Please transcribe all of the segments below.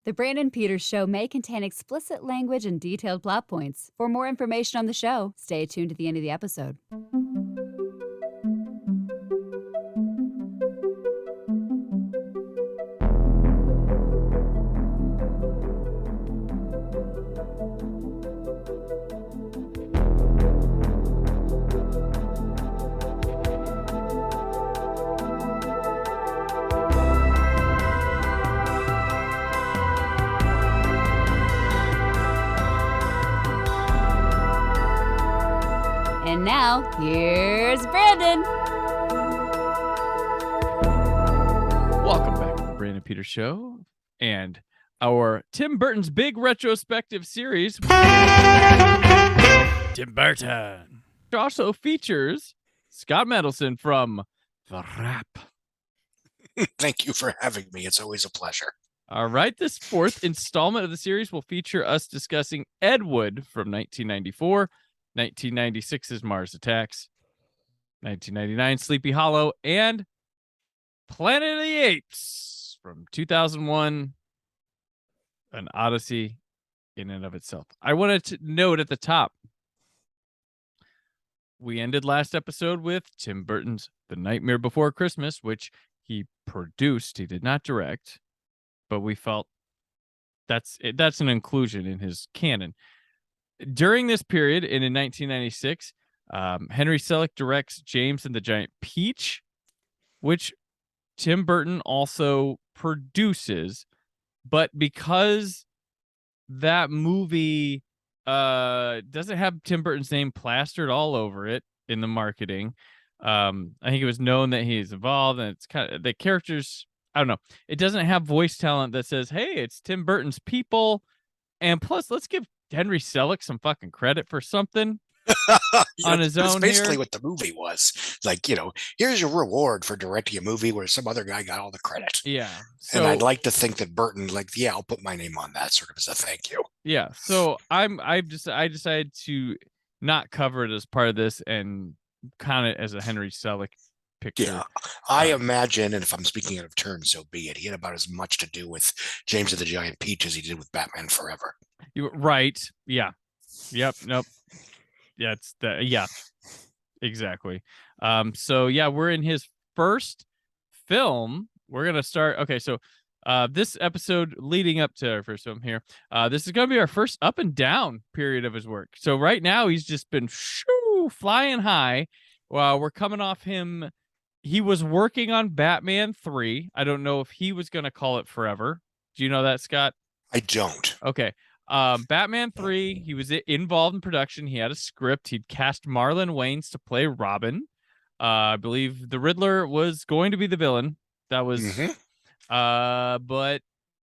The Brandon Peters Show may contain explicit language and detailed plot points. For more information on the show, stay tuned to the end of the episode. And now, here's Brandon. Welcome back to the Brandon Peters Show and our Tim Burton's big retrospective series. Tim Burton. It also features Scott Mendelson from The Rap. Thank you for having me. It's always a pleasure. All right, this fourth installment of the series will feature us discussing Ed Wood from 1994, 1996's Mars Attacks, 1999 Sleepy Hollow, and Planet of the Apes from 2001, an odyssey in and of itself. I wanted to note at the top, we ended last episode with Tim Burton's The Nightmare Before Christmas, which he produced. He did not direct, but we felt that's an inclusion in his canon. During this period, and in 1996, Henry Selick directs James and the Giant Peach, which Tim Burton also produces. But because that movie doesn't have Tim Burton's name plastered all over it in the marketing, I think it was known that he is involved, and it's kind of the characters. I don't know. It doesn't have voice talent that says, "Hey, it's Tim Burton's people," and plus, let's give Henry Selick some fucking credit for something on his own. That's basically here. what the movie was. Like, here's your reward for directing a movie where some other guy got all the credit. Yeah. So, and I'd like to think that Burton, I'll put my name on that sort of as a thank you. Yeah. So I decided to not cover it as part of this and count it as a Henry Selick picture. Yeah, I imagine, and if I'm speaking out of turn, so be it. He had about as much to do with James and the Giant Peach as he did with Batman Forever. Right. Yeah. Yep. Nope. Yeah. It's that. Yeah. Exactly. So yeah, we're in his first film. We're gonna start. Okay. So, this episode leading up to our first film here, this is gonna be our first up and down period of his work. So right now he's just been flying high. While we're coming off him, he was working on Batman 3. I don't know if he was gonna call it Forever. Do you know that, Scott? I don't. Okay. Batman 3, he was involved in production. He had a script. He'd cast Marlon Wayans to play Robin. I believe the Riddler was going to be the villain. That was, but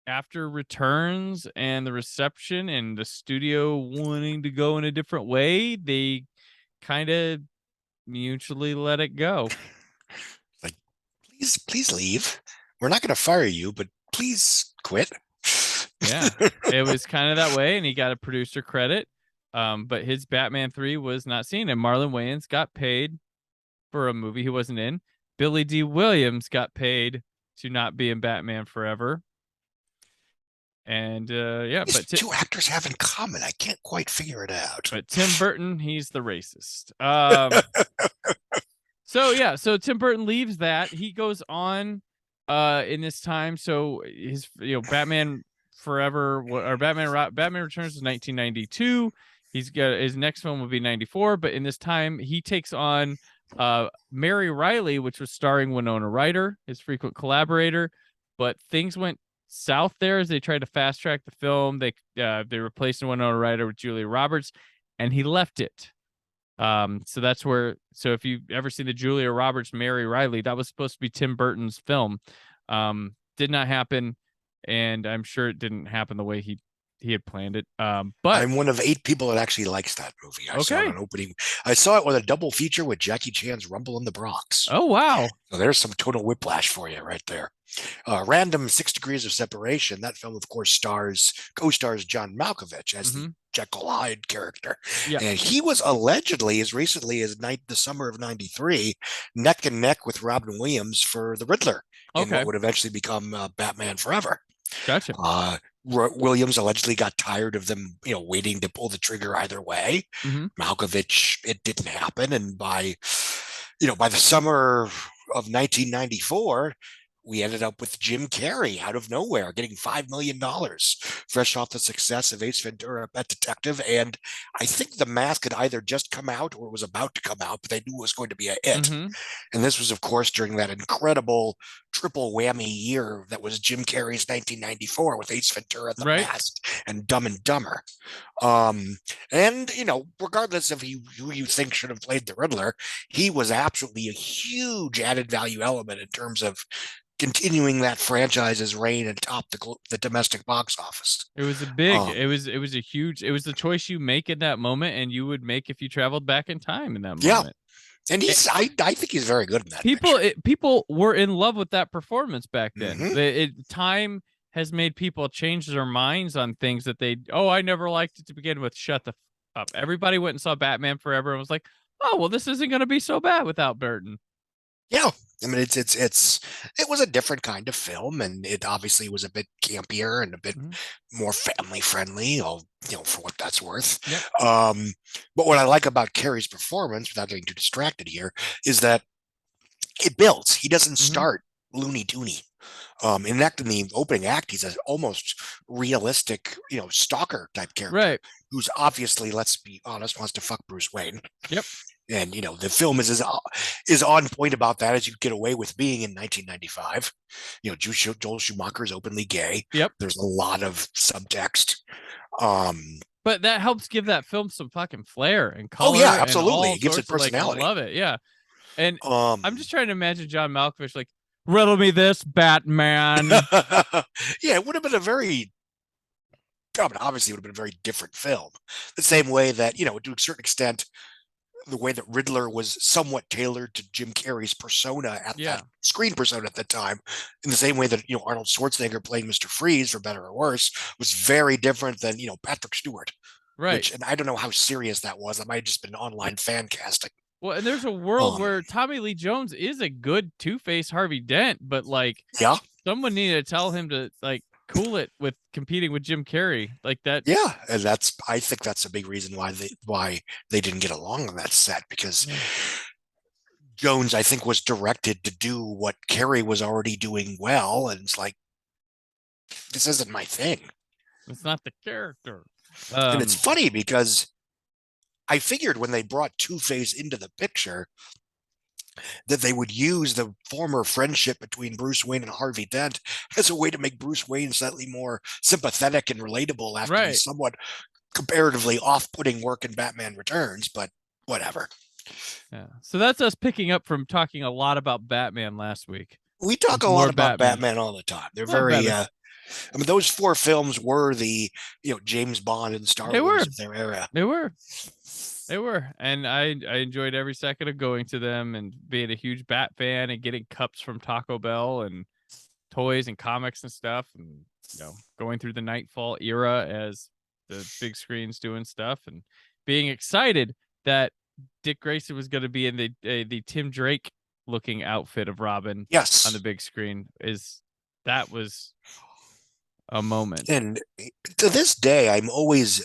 after Returns and the reception and the studio wanting to go in a different way, they kind of mutually let it go. Like, please leave. We're not going to fire you, but please quit. Yeah, it was kind of that way, and he got a producer credit. But his Batman 3 was not seen, and Marlon Wayans got paid for a movie he wasn't in. Billy D. Williams got paid to not be in Batman Forever. And yeah, but two actors have in common. I can't quite figure it out. But Tim Burton, he's the racist. So Tim Burton leaves that. He goes on in this time. So his Batman Forever or Batman Returns is 1992. He's got his next film will be 94, but in this time he takes on Mary Riley, which was starring Winona Ryder, his frequent collaborator. But things went south there as they tried to fast track the film. They replaced Winona Ryder with Julia Roberts, and he left it. So that's where. So if you've ever seen the Julia Roberts Mary Riley, that was supposed to be Tim Burton's film. Did not happen, and I'm sure it didn't happen the way he had planned it. But I'm one of 8 people that actually likes that movie. I saw it on opening. I saw it with a double feature with Jackie Chan's Rumble in the Bronx. Oh wow! So there's some total whiplash for you right there. Random 6 Degrees of Separation. That film, of course, co-stars John Malkovich as the Jekyll Hyde character. Yeah. And he was allegedly, as recently as the summer of '93, neck and neck with Robin Williams for the Riddler in what would eventually become Batman Forever. Gotcha. Williams allegedly got tired of them, waiting to pull the trigger either way. Malkovich, it didn't happen. And by the summer of 1994, we ended up with Jim Carrey out of nowhere getting $5 million, fresh off the success of Ace Ventura: Pet Detective. And I think The Mask had either just come out or was about to come out, but they knew it was going to be a hit. And this was, of course, during that incredible triple whammy year that was Jim Carrey's 1994 with Ace Ventura: The Mask and Dumb and Dumber. And, regardless of who you think should have played the Riddler, he was absolutely a huge added value element in terms of continuing that franchise's reign atop the domestic box office. It was a big, it was a huge, it was the choice you make in that moment, and you would make if you traveled back in time in that moment. And I think he's very good in that. People were in love with that performance back then. Time has made people change their minds on things that I never liked it to begin with. Shut the up. Everybody went and saw Batman Forever and was like, oh, well, this isn't going to be so bad without Burton. Yeah. I mean, it was a different kind of film, and it obviously was a bit campier and a bit more family friendly, for what that's worth. But what I like about Carrey's performance, without getting too distracted here, is that it builds. He doesn't start Looney Toony. In the opening act, he's an almost realistic, stalker type character, who's obviously, let's be honest, wants to fuck Bruce Wayne. And the film is on point about that as you get away with being in 1995. Joel Schumacher is openly gay. There's a lot of subtext. But that helps give that film some fucking flair and color. Oh yeah, absolutely. It gives it personality. I love it. Yeah. And I'm just trying to imagine John Malkovich like, riddle me this, Batman. Yeah, it would have been obviously it would have been a very different film. The same way that, to a certain extent, the way that Riddler was somewhat tailored to Jim Carrey's persona that screen persona at the time, in the same way that, Arnold Schwarzenegger playing Mr. Freeze, for better or worse, was very different than, Patrick Stewart. And I don't know how serious that was. That might have just been online fan casting. Well, and there's a world where Tommy Lee Jones is a good Two-Face Harvey Dent, but someone needed to tell him to cool it with competing with Jim Carrey like that. Yeah, and I think that's a big reason why they didn't get along on that set, because Jones, I think, was directed to do what Carrey was already doing well, and it's like, this isn't my thing. It's not the character. And it's funny because I figured when they brought Two-Face into the picture that they would use the former friendship between Bruce Wayne and Harvey Dent as a way to make Bruce Wayne slightly more sympathetic and relatable after his somewhat comparatively off-putting work in Batman Returns, but whatever. Yeah. So that's us picking up from talking a lot about Batman last week. We talk a lot about Batman all the time. They're very those four films were the James Bond and Star Wars of their era. They were, and I enjoyed every second of going to them and being a huge Bat fan and getting cups from Taco Bell and toys and comics and stuff, and going through the Nightfall era as the big screen's doing stuff, and being excited that Dick Grayson was going to be in the Tim Drake looking outfit of Robin on the big screen. That was a moment. And to this day, I'm always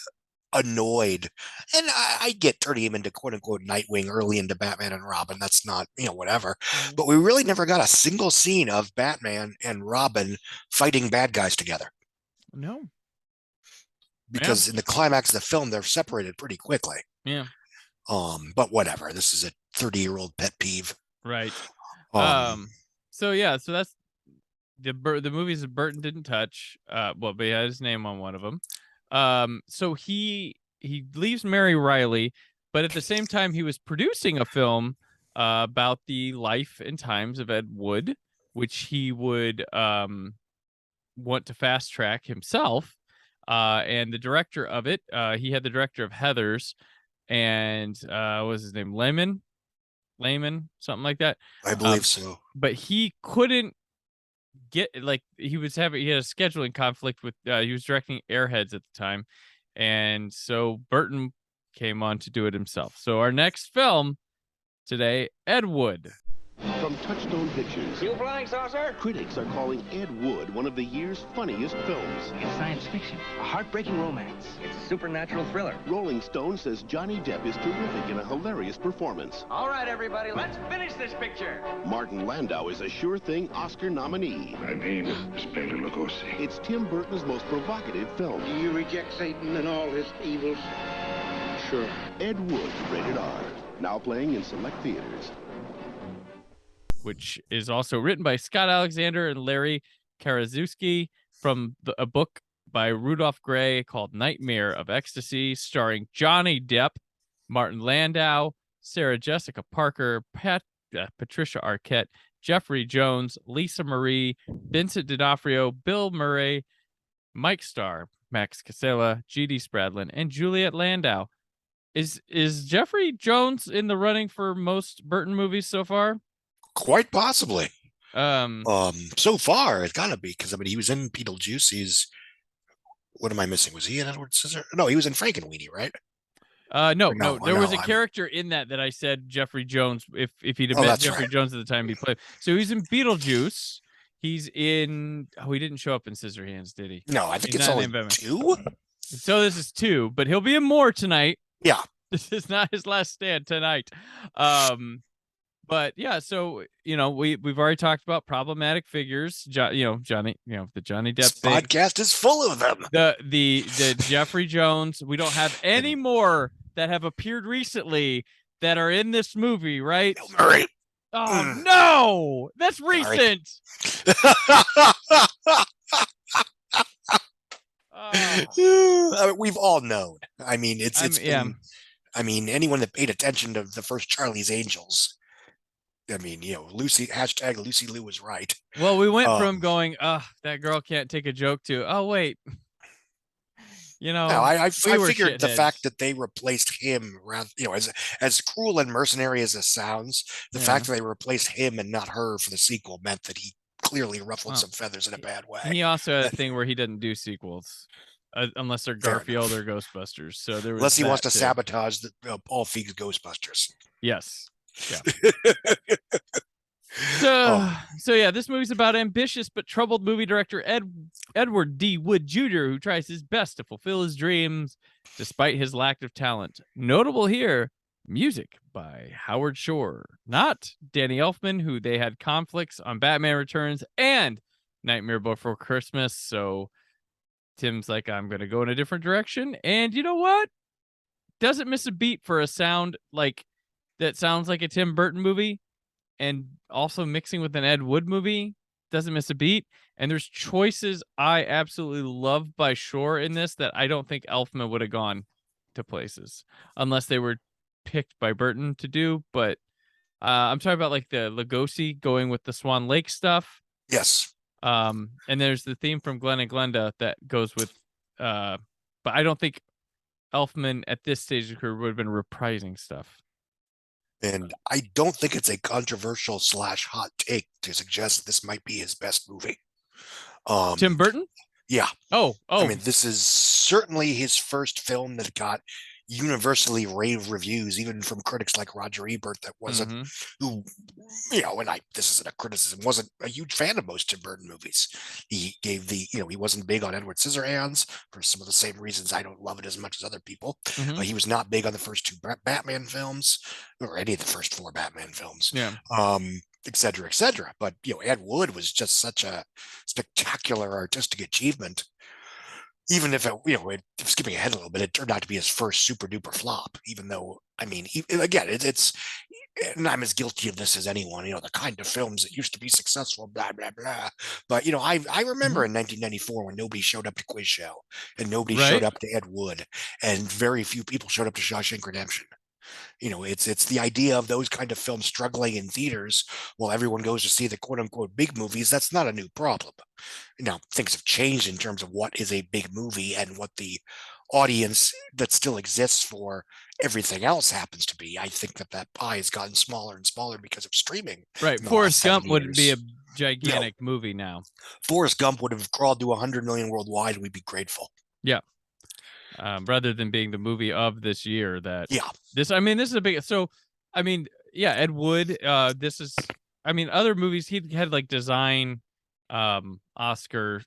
annoyed, and I get turning him into quote unquote Nightwing early into Batman and Robin. That's not whatever, but we really never got a single scene of Batman and Robin fighting bad guys together. No, because in the climax of the film they're separated pretty quickly. But whatever, this is a 30-year-old pet peeve, right? So that's the movies that Burton didn't touch. But he had his name on one of them. So he leaves Mary Riley, but at the same time he was producing a film about the life and times of Ed Wood, which he would want to fast track himself. And the director of it, he had the director of Heathers, and what was his name? Layman, something like that. I believe so. But he couldn't get he had a scheduling conflict with he was directing Airheads at the time, and so Burton came on to do it himself. So our next film today, Ed Wood. From Touchstone Pictures. You flying saucer? Critics are calling Ed Wood one of the year's funniest films. It's science fiction, a heartbreaking romance. It's a supernatural thriller. Rolling Stone says Johnny Depp is terrific in a hilarious performance. All right, everybody, let's finish this picture. Martin Landau is a sure thing Oscar nominee. My name is Bela Lugosi. It's Tim Burton's most provocative film. Do you reject Satan and all his evils? Sure. Ed Wood, rated R. Now playing in select theaters. Which is also written by Scott Alexander and Larry Karaszewski from a book by Rudolph Gray called Nightmare of Ecstasy, starring Johnny Depp, Martin Landau, Sarah Jessica Parker, Patricia Arquette, Jeffrey Jones, Lisa Marie, Vincent D'Onofrio, Bill Murray, Mike Starr, Max Casella, G.D. Spradlin, and Juliet Landau. Is Jeffrey Jones in the running for most Burton movies so far? Quite possibly. So far it's gotta be, because I mean he was in Beetlejuice. He's, what am I missing? Was he in Edward Scissorhands? No, he was in Frankenweenie, right? No. There was a character in that I said Jeffrey Jones. If he'd have met Jeffrey Jones at the time he played, so he's in Beetlejuice. He's in. Oh, he didn't show up in Scissorhands, did he? No, I think it's only 2. So this is 2, but he'll be in more tonight. Yeah, this is not his last stand tonight. But yeah, so we've already talked about problematic figures. Johnny, the Johnny Depp this podcast is full of them. The Jeffrey Jones. We don't have any more that have appeared recently that are in this movie, right? Bill Murray. Oh no, that's recent. I mean, we've all known. I mean, I mean, anyone that paid attention to the first Charlie's Angels. I mean, Lucy Lou was right. Well, we went from going, that girl can't take a joke to, oh, wait. I figured the fact that they replaced him, as cruel and mercenary as this sounds, the fact that they replaced him and not her for the sequel meant that he clearly ruffled some feathers in a bad way. He also had a thing where he didn't do sequels. Unless they're Garfield or Ghostbusters. So there was unless he wants to sabotage Paul Feig's Ghostbusters. Yes. Yeah. So yeah, this movie's about ambitious but troubled movie director Edward D. Wood Jr., who tries his best to fulfill his dreams despite his lack of talent. Notable here, music by Howard Shore, not Danny Elfman, who they had conflicts on Batman Returns and Nightmare Before Christmas. So Tim's like, I'm going to go in a different direction. And you know what? Doesn't miss a beat for a sound like that sounds like a Tim Burton movie, and also mixing with an Ed Wood movie. Doesn't miss a beat. And there's choices I absolutely love by Shore in this that I don't think Elfman would have gone to places unless they were picked by Burton to do. But I'm talking about like the Lugosi going with the Swan Lake stuff. Yes. And there's the theme from Glenn and Glenda that goes with, but I don't think Elfman at this stage of his career would have been reprising stuff. And I don't think it's a controversial / hot take to suggest this might be his best movie. Tim Burton? Yeah. Oh. I mean, this is certainly his first film that got universally rave reviews, even from critics like Roger Ebert, that wasn't, who, this isn't a criticism, wasn't a huge fan of most Tim Burton movies. He gave he wasn't big on Edward Scissorhands for some of the same reasons I don't love it as much as other people. He was not big on the first 2 Batman films, or any of the first 4 Batman films. Yeah. Et cetera, et cetera. But, Ed Wood was just such a spectacular artistic achievement. Even if skipping ahead a little bit, it turned out to be his first super duper flop, even though, I mean, it's, and I'm as guilty of this as anyone, the kind of films that used to be successful, blah, blah, blah. But, I remember in 1994 when nobody showed up to Quiz Show and nobody showed up to Ed Wood, and very few people showed up to Shawshank Redemption. It's the idea of those kind of films struggling in theaters while everyone goes to see the quote unquote big movies. That's not a new problem. Now, things have changed in terms of what is a big movie and what the audience that still exists for everything else happens to be. I think that pie has gotten smaller and smaller because of streaming. Right. Forrest Gump wouldn't be a gigantic movie now. Forrest Gump would have crawled to 100 million worldwide, and we'd be grateful. Yeah. Rather than being the movie of this year, this is a big. So, Ed Wood. This is I mean, other movies he had like design, Oscar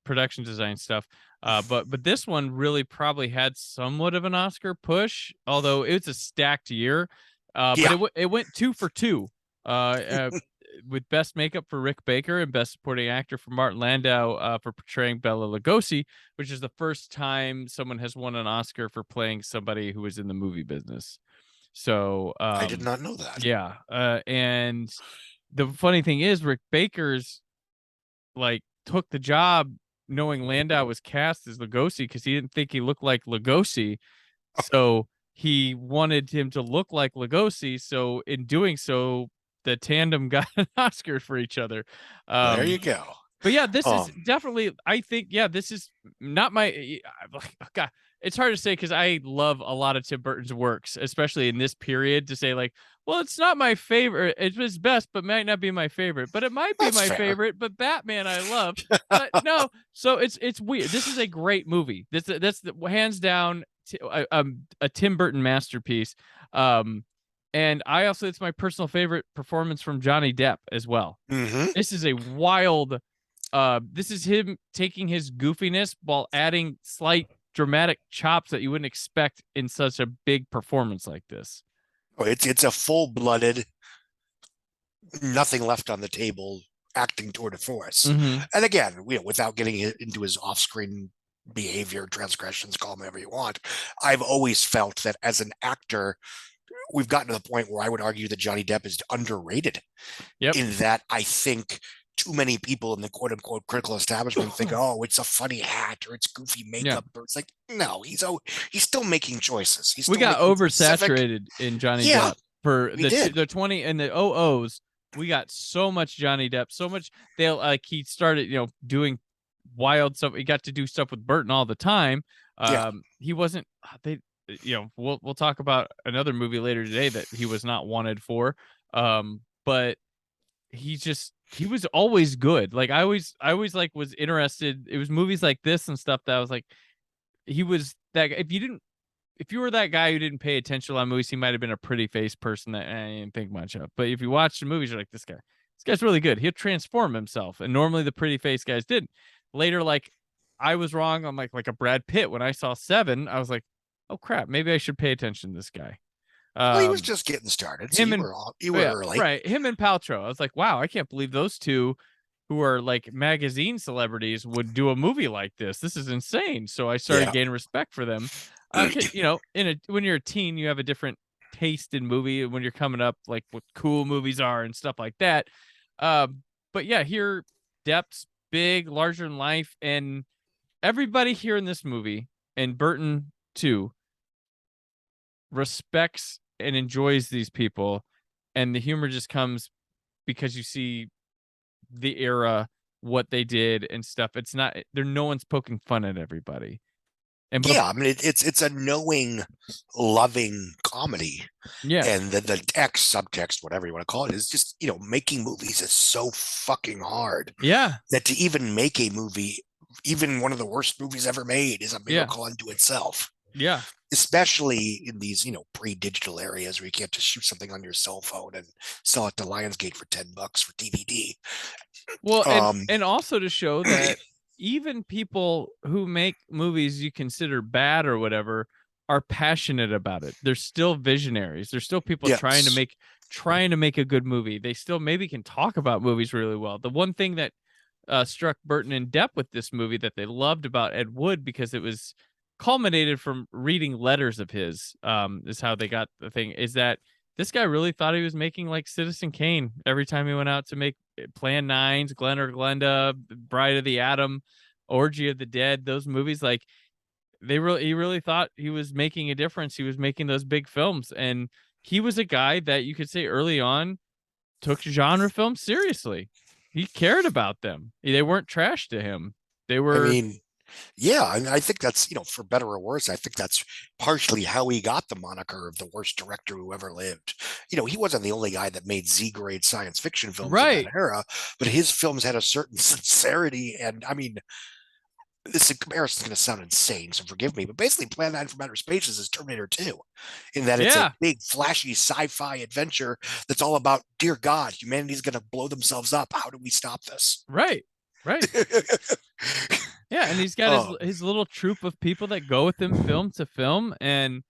production design stuff. But this one really probably had somewhat of an Oscar push, although it's a stacked year. But it went 2 for 2. With best makeup for Rick Baker and best supporting actor for Martin Landau for portraying Bela Lugosi, which is the first time someone has won an Oscar for playing somebody who was in the movie business. So I did not know that. Yeah, and the funny thing is, Rick Baker's like took the job knowing Landau was cast as Lugosi because he didn't think he looked like Lugosi, so he wanted him to look like Lugosi. So in doing so, the tandem got an Oscar for each other. There you go. But yeah, this is definitely, I think, yeah, this is not my, God, it's hard to say because I love a lot of Tim Burton's works, especially in this period, to say like, well, it's not my favorite. It's his best, but might not be my favorite. But it might be my favorite. But Batman, I love. But no, so it's weird. This is a great movie. That's hands down a Tim Burton masterpiece. And I also, it's my personal favorite performance from Johnny Depp as well. This is a wild. This is him taking his goofiness while adding slight dramatic chops that you wouldn't expect in such a big performance like this. Oh, it's a full-blooded, nothing left on the table acting tour de force. And again, without getting into his off-screen behavior, transgressions, call them whatever you want, I've always felt that as an actor, we've gotten to the point where I would argue that Johnny Depp is underrated. In that I think too many people in the quote unquote critical establishment think, oh, it's a funny hat or it's goofy makeup. Or it's like, no, he's still making choices. We got oversaturated in Johnny Depp for the 20 and the 00s. We got so much Johnny Depp, so much. He started, doing wild stuff. He got to do stuff with Burton all the time. He wasn't, we'll talk about another movie later today that he was not wanted for. But he was always good. Like I always like was interested. It was movies like this and stuff that I was like, he was that. If you were that guy who didn't pay attention on movies, he might have been a pretty face person that I didn't think much of. But if you watch the movies, you're like, this guy's really good. He'll transform himself. And normally the pretty face guys didn't. Later, like I was wrong on like a Brad Pitt. When I saw Seven, I was like, oh crap, maybe I should pay attention to this guy. Well, he was just getting started. So you were early. Right. Him and Paltrow. I was like, wow, I can't believe those two who are like magazine celebrities would do a movie like this. This is insane. So I started gaining respect for them. When you're a teen, you have a different taste in movie when you're coming up, like what cool movies are and stuff like that. But yeah, here Depp's big, larger than life, and everybody here in this movie, and Burton too, respects and enjoys these people, and the humor just comes because you see the era, what they did and stuff. It's not no one's poking fun at everybody. And I mean it's a knowing, loving comedy. And the text, subtext, whatever you want to call it, is just making movies is so fucking hard. That to even make a movie, even one of the worst movies ever made, is a miracle unto itself. Especially in these, pre-digital areas where you can't just shoot something on your cell phone and sell it to Lionsgate for $10 for DVD. Well, and also to show that even people who make movies you consider bad or whatever are passionate about it. They're still visionaries. There's still people trying to make a good movie. They still maybe can talk about movies really well. The one thing that struck Burton and Depp with this movie that they loved about Ed Wood, because it was culminated from reading letters of his, is how they got the thing, is that this guy really thought he was making like Citizen Kane every time he went out to make Plan 9s, Glenn or Glenda, Bride of the Atom, Orgy of the Dead, those movies. Like he really thought he was making a difference. He was making those big films, and he was a guy that you could say early on took genre films seriously. He cared about them. They weren't trash to him. They were. I think that's, for better or worse, I think that's partially how he got the moniker of the worst director who ever lived. He wasn't the only guy that made Z-grade science fiction films in that era, but his films had a certain sincerity. And I mean, this comparison is going to sound insane, so forgive me, but basically Plan 9 from Outer Space is Terminator 2, in that it's a big, flashy sci-fi adventure that's all about, dear God, humanity's going to blow themselves up. How do we stop this? Right. Yeah, and he's got his little troop of people that go with him film to film, and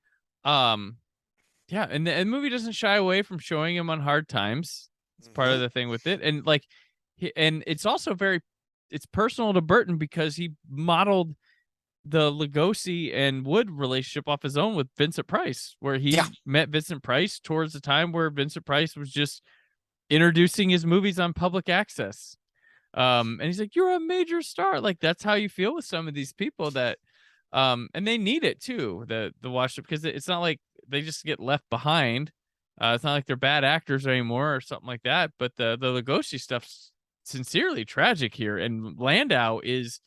yeah, and the movie doesn't shy away from showing him on hard times. It's part of the thing with it, and like, and it's also it's personal to Burton because he modeled the Lugosi and Wood relationship off his own with Vincent Price, where he met Vincent Price towards the time where Vincent Price was just introducing his movies on public access. And he's like, you're a major star. Like, that's how you feel with some of these people that, and they need it too, the watch up, because it's not like they just get left behind. It's not like they're bad actors anymore or something like that. But the Lugosi stuff's sincerely tragic here, and Landau is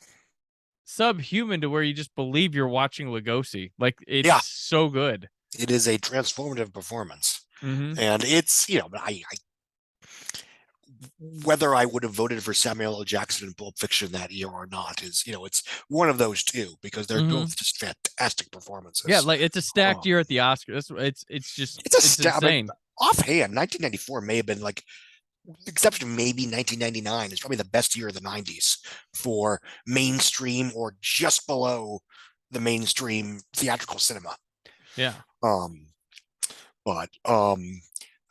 subhuman to where you just believe you're watching Lugosi. Like, it's so good. It is a transformative performance, and it's, you know, whether I would have voted for Samuel L. Jackson in Pulp Fiction that year or not is, you know, it's one of those two, because they're both just fantastic performances. Yeah, like, it's a stacked year at the Oscars. It's insane. I mean, offhand, 1994 may have been, like, exception of maybe 1999, is probably the best year of the 90s for mainstream or just below the mainstream theatrical cinema. Yeah. But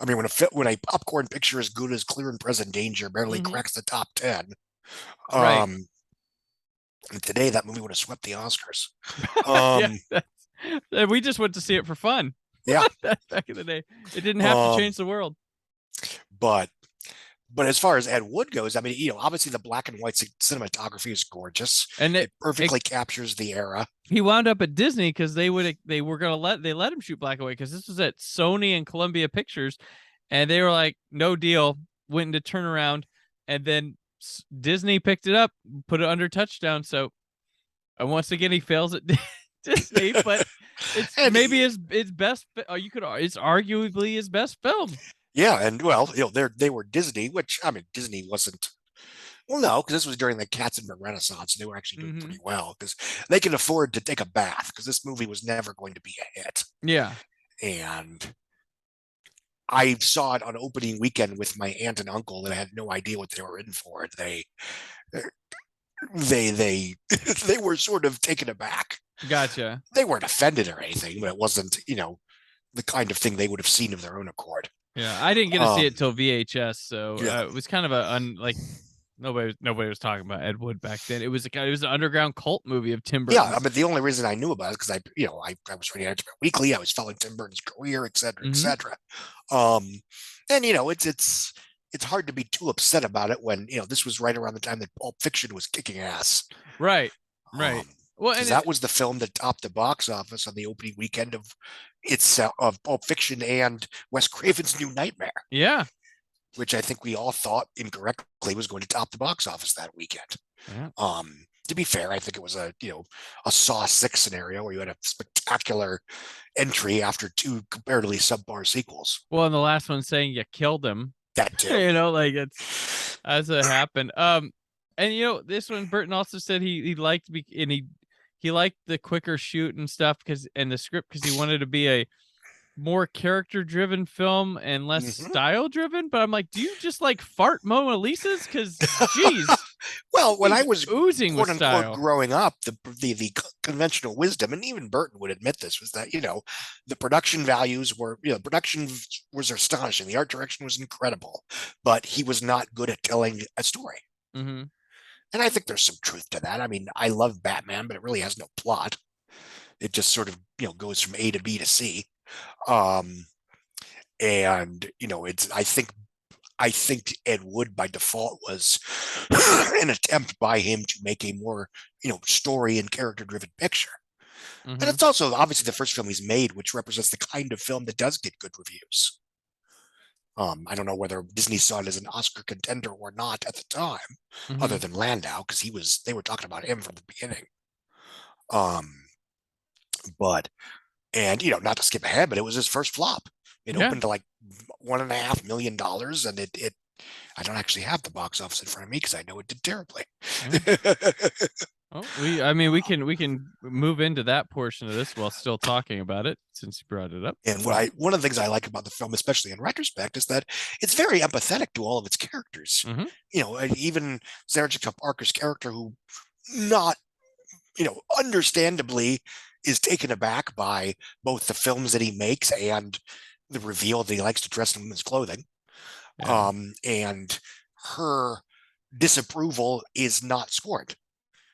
I mean, when a popcorn picture as good as Clear and Present Danger barely cracks the top 10, and today that movie would have swept the Oscars. We just went to see it for fun. Yeah. Back in the day, it didn't have to change the world. But as far as Ed Wood goes, I mean, you know, obviously the black and white cinematography is gorgeous, and it perfectly captures the era. He wound up at Disney because they were gonna let him shoot black and white, because this was at Sony and Columbia Pictures, and they were like, no deal. Went into turnaround, and then Disney picked it up, put it under Touchdown. So, and once again, he fails at Disney, but it's maybe his best. It's arguably his best film. Yeah, and well, you know, they were Disney, which, I mean, Disney wasn't. Well, no, because this was during the Katzenberg Renaissance. They were actually doing pretty well because they could afford to take a bath, because this movie was never going to be a hit. Yeah, and I saw it on opening weekend with my aunt and uncle, and I had no idea what they were in for. They were sort of taken aback. Gotcha. They weren't offended or anything, but it wasn't, you know, the kind of thing they would have seen of their own accord. Yeah, I didn't get to see it till VHS, so it was kind of like nobody was talking about Ed Wood back then. It was an underground cult movie of Tim Burton. Yeah, I mean, the only reason I knew about it is because I was reading Entertainment Weekly, I was following Tim Burton's career, et cetera, et cetera. And you know, it's hard to be too upset about it when, you know, this was right around the time that Pulp Fiction was kicking ass. Right. Well, and that was the film that topped the box office on the opening weekend of Pulp Fiction and Wes Craven's New Nightmare. Yeah, which I think we all thought incorrectly was going to top the box office that weekend. Yeah. To be fair, I think it was a Saw 6 scenario where you had a spectacular entry after two comparatively subpar sequels. Well, and the last one saying you killed him. That too. You know, like, it's as it happened. And you know, this one, Burton also said he liked he liked the quicker shoot and stuff and the script, because he wanted to be a more character-driven film and less style-driven. But I'm like, do you just like fart Mona Lisas? Because, geez. Well, when I was oozing with style growing up, the conventional wisdom, and even Burton would admit this, was that, you know, the production values were, you know, production was astonishing. The art direction was incredible, but he was not good at telling a story. And I think there's some truth to that. I mean, I love Batman, but it really has no plot. It just sort of, you know, goes from A to B to C. And, you know, I think Ed Wood by default was an attempt by him to make a more, you know, story and character driven picture. And it's also obviously the first film he's made, which represents the kind of film that does get good reviews. I don't know whether Disney saw it as an Oscar contender or not at the time, other than Landau, because they were talking about him from the beginning. And you know, not to skip ahead, but it was his first flop. It opened to like $1.5 million, and it I don't actually have the box office in front of me because I know it did terribly. Oh, we can move into that portion of this while still talking about it, since you brought it up. And one of the things I like about the film, especially in retrospect, is that it's very empathetic to all of its characters. Even Sarah Jessica Parker's character, who not, understandably is taken aback by both the films that he makes and the reveal that he likes to dress in women's clothing. Yeah. And her disapproval is not scorned.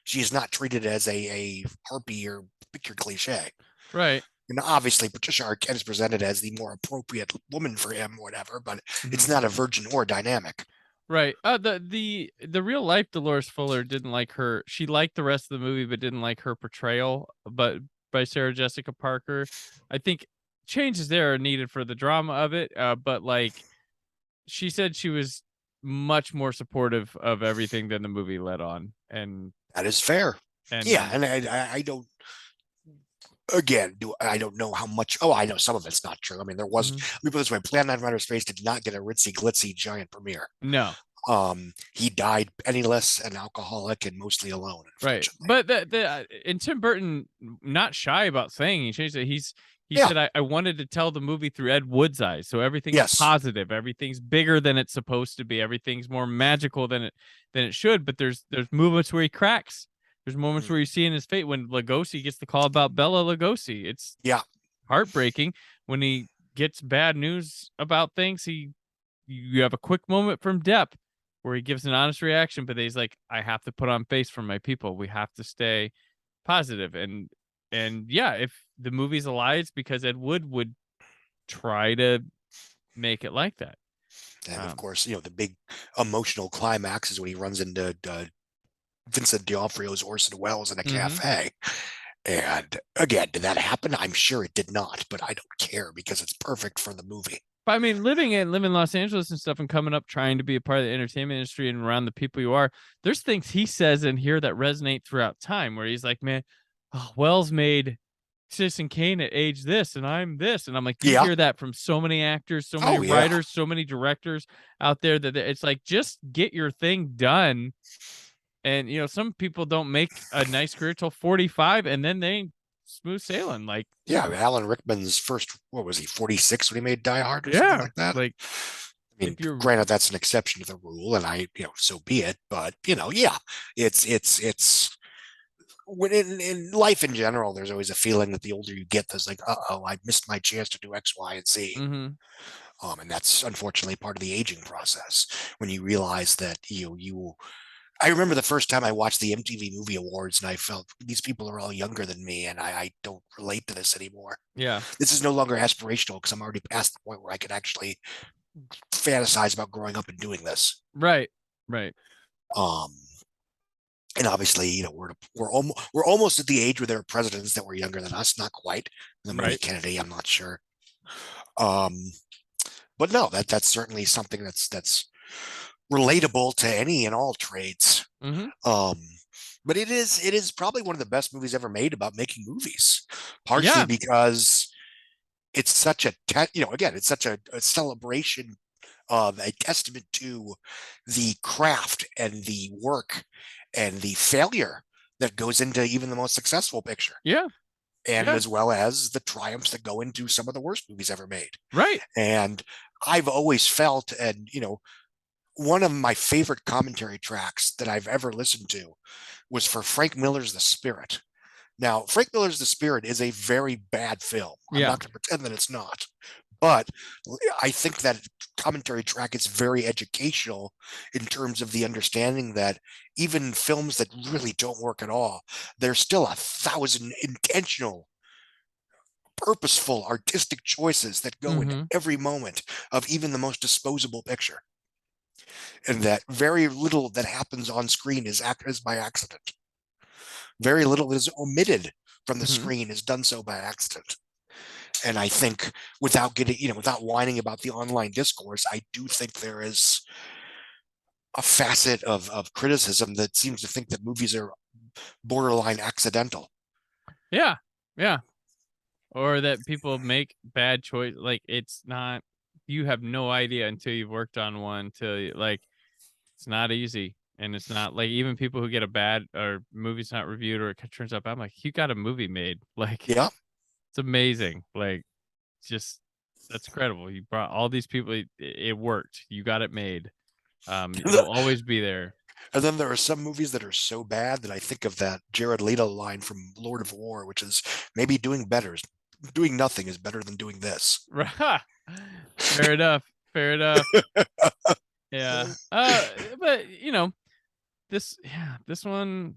She is not treated as a harpy or picture cliche. Right. And obviously Patricia Arquette is presented as the more appropriate woman for him or whatever, but it's not a virgin or dynamic. Right. The real life Dolores Fuller didn't like her. She liked the rest of the movie, but didn't like her portrayal. But by Sarah Jessica Parker, I think changes there are needed for the drama of it. But like, she said she was much more supportive of everything than the movie led on, and that is fair. And I don't. Again, I don't know how much. Oh, I know some of it's not true. I mean, there was. Let me put it this way: Plan 9 Outer Space did not get a ritzy, glitzy, giant premiere. No. He died penniless and alcoholic and mostly alone. Right. But and Tim Burton, not shy about saying he changed it. He said, I wanted to tell the movie through Ed Wood's eyes. So everything's positive. Everything's bigger than it's supposed to be. Everything's more magical than it should. But there's moments where he cracks. There's moments where you see in his fate when Lugosi gets the call about Bela Lugosi. It's heartbreaking when he gets bad news about things. You have a quick moment from Depp where he gives an honest reaction, but he's like, I have to put on face for my people. We have to stay positive. And yeah, if the movie's a lie, it's because Ed Wood would try to make it like that. And of course, the big emotional climax is when he runs into Vincent D'Onofrio's Orson Welles in a cafe. And again, did that happen? I'm sure it did not, but I don't care because it's perfect for the movie. I mean, living in Los Angeles and stuff and coming up trying to be a part of the entertainment industry and around the people you are, there's things he says in here that resonate throughout time where he's like, man, Wells made Citizen Kane at age this and I'm this. And I'm like, you hear that from so many actors, so many writers, so many directors out there that it's like, just get your thing done. And, some people don't make a nice career till 45 and then they smooth sailing. Like, Alan Rickman's first, what was he, 46 when he made Die Hard or something like that? Like, I mean, granted, that's an exception to the rule, and so be it. But it's when in life in general, there's always a feeling that the older you get, there's like, I missed my chance to do X, Y, and Z. And that's unfortunately part of the aging process when you realize that I remember the first time I watched the MTV Movie Awards and I felt these people are all younger than me and I don't relate to this anymore. Yeah. This is no longer aspirational because I'm already past the point where I can actually fantasize about growing up and doing this. Right. Right. And obviously, we're almost at the age where there are presidents that were younger than us, not quite. Maybe Kennedy, I'm not sure. But no, that's certainly something that's relatable to any and all trades. But it is probably one of the best movies ever made about making movies, partially because it's such a it's such a celebration of a testament to the craft and the work and the failure that goes into even the most successful picture. And as well as the triumphs that go into some of the worst movies ever made. Right. And I've always felt, and one of my favorite commentary tracks that I've ever listened to was for Frank Miller's The Spirit. Now, Frank Miller's The Spirit is a very bad film. I'm not going to pretend that it's not. But I think that commentary track is very educational in terms of the understanding that even films that really don't work at all, there's still 1,000 intentional, purposeful, artistic choices that go into every moment of even the most disposable picture. And that very little that happens on screen is by accident. Very little that is omitted from the screen is done so by accident. And I think without whining about the online discourse, I do think there is a facet of criticism that seems to think that movies are borderline accidental. Yeah. Or that people make bad choice. Like, it's not, you have no idea until you've worked on one, it's not easy. And it's not like even people who get a bad or movie's not reviewed or it turns out bad, I'm like, you got a movie made. Like, Yeah. it's amazing. Like, just that's incredible. You brought all these people. It worked. You got it made. It'll always be there. And then there are some movies that are so bad that I think of that Jared Leto line from Lord of War, which is maybe doing nothing is better than doing this. Fair enough. Fair enough. Yeah. But this one,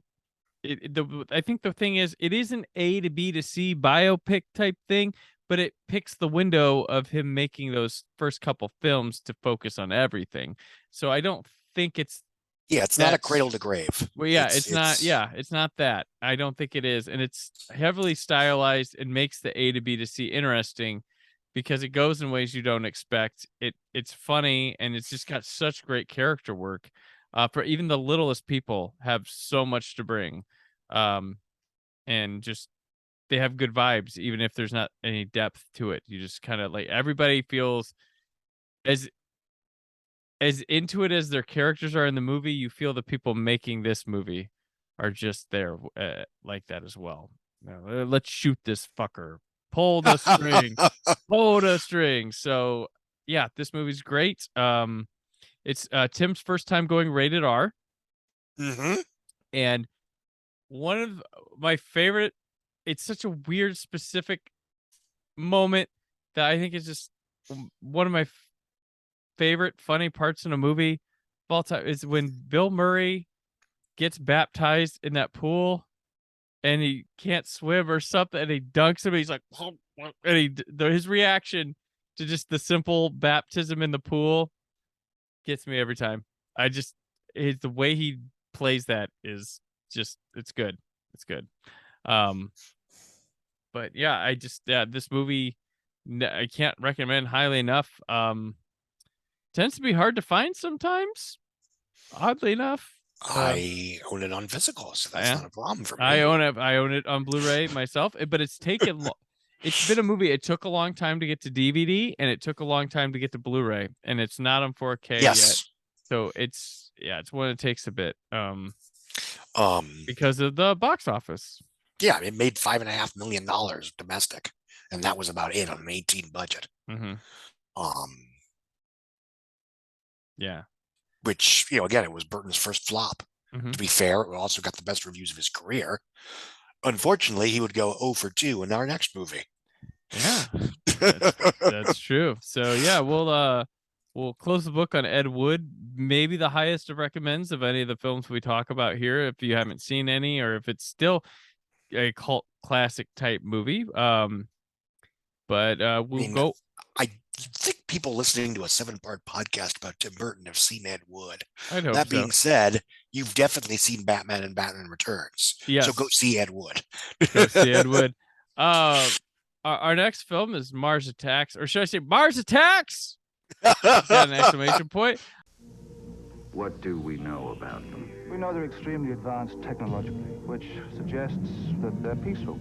I think the thing is, it is an A to B to C biopic type thing, but it picks the window of him making those first couple films to focus on everything. So I don't think it's not a cradle to grave. Well, yeah, it's not. Yeah, it's not that. I don't think it is, and it's heavily stylized and makes the A to B to C interesting because it goes in ways you don't expect. It's funny and it's just got such great character work. For even the littlest people have so much to bring, and just they have good vibes even if there's not any depth to it. You just kind of like everybody feels as into it as their characters are in the movie. You feel the people making this movie are just there like that as well. Let's shoot this fucker. Pull the string. Pull the string. So yeah, this movie's great. It's Tim's first time going rated R. Mm-hmm. And one of my favorite, it's such a weird specific moment that I think is just one of my favorite funny parts in a movie of all time is when Bill Murray gets baptized in that pool and he can't swim or something and he dunks him and he's like, and his reaction to just the simple baptism in the pool gets me every time. The way he plays that is just, it's good. It's good. But yeah, this movie, I can't recommend highly enough. Tends to be hard to find sometimes, oddly enough. I own it on physical, so that's not a problem for me. I own it on Blu-ray myself, but it's taken it's been a movie. It took a long time to get to DVD and it took a long time to get to Blu-ray, and it's not on 4K yet. So it's one that takes a bit because of the box office. Yeah, it made $5.5 million domestic, and that was about it on an 18 budget. Mm-hmm. Yeah. Which, again, it was Burton's first flop. Mm-hmm. To be fair, it also got the best reviews of his career. Unfortunately, he would go 0 for 2 in our next movie. Yeah, that's true. So yeah, we'll close the book on Ed Wood. Maybe the highest of recommends of any of the films we talk about here, if you haven't seen any, or if it's still a cult classic type movie. But we'll go. I think people listening to a 7-part podcast about Tim Burton have seen Ed Wood. That being said, you've definitely seen Batman and Batman Returns. Yes. So go see Ed Wood. Go see Ed Wood. Our next film is Mars Attacks, or should I say Mars Attacks? Got an exclamation point. What do we know about them? We know they're extremely advanced technologically, which suggests that they're peaceful.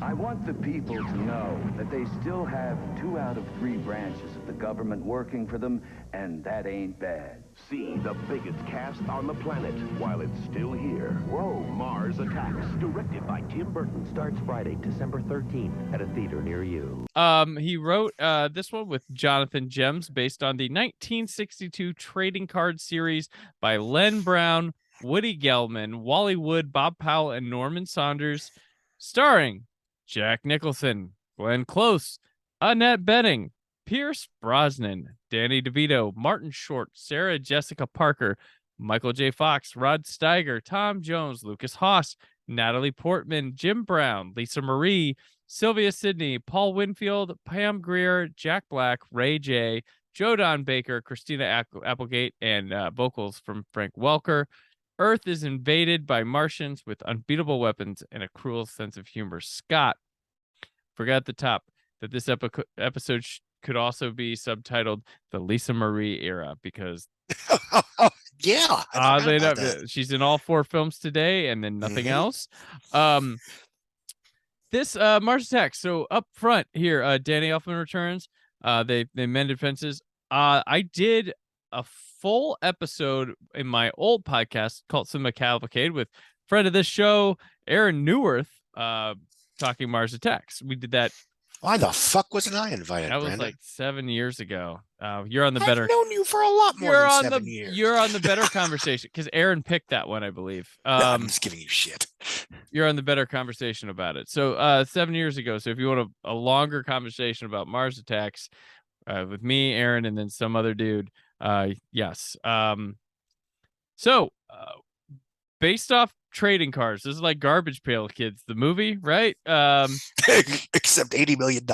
I want the people to know that they still have 2 out of 3 branches of the government working for them, and that ain't bad. See the biggest cast on the planet while it's still here. Whoa, Mars Attacks. Directed by Tim Burton. Starts Friday, December 13th at a theater near you. He wrote this one with Jonathan Gems based on the 1962 trading card series by Len Brown, Woody Gelman, Wally Wood, Bob Powell, and Norman Saunders, starring Jack Nicholson, Glenn Close, Annette Bening, Pierce Brosnan, Danny DeVito, Martin Short, Sarah Jessica Parker, Michael J. Fox, Rod Steiger, Tom Jones, Lucas Haas, Natalie Portman, Jim Brown, Lisa Marie, Sylvia Sidney, Paul Winfield, Pam Grier, Jack Black, Ray J, Joe Don Baker, Christina Applegate, and vocals from Frank Welker. Earth is invaded by Martians with unbeatable weapons and a cruel sense of humor. Scott, forgot at the top that this episode could also be subtitled The Lisa Marie Era, because yeah, oddly enough, she's in all 4 films today and then nothing else. This Mars Attacks. So up front here, Danny Elfman returns. They mended fences. I did a full episode in my old podcast called Cinema Cavalcade with friend of this show, Aaron Newworth, talking Mars Attacks. We did that. Why the fuck wasn't I invited, That was Brandon? like 7 years ago. You're on the better. I've known you for a lot more than 7 years. You're on the better conversation because Aaron picked that one, I believe. I'm just giving you shit. You're on the better conversation about it. So 7 years ago. So if you want a longer conversation about Mars Attacks with me, Aaron, and then some other dude, yes. So based off trading cards, this is like Garbage Pail Kids, the movie, right? Except $80 million.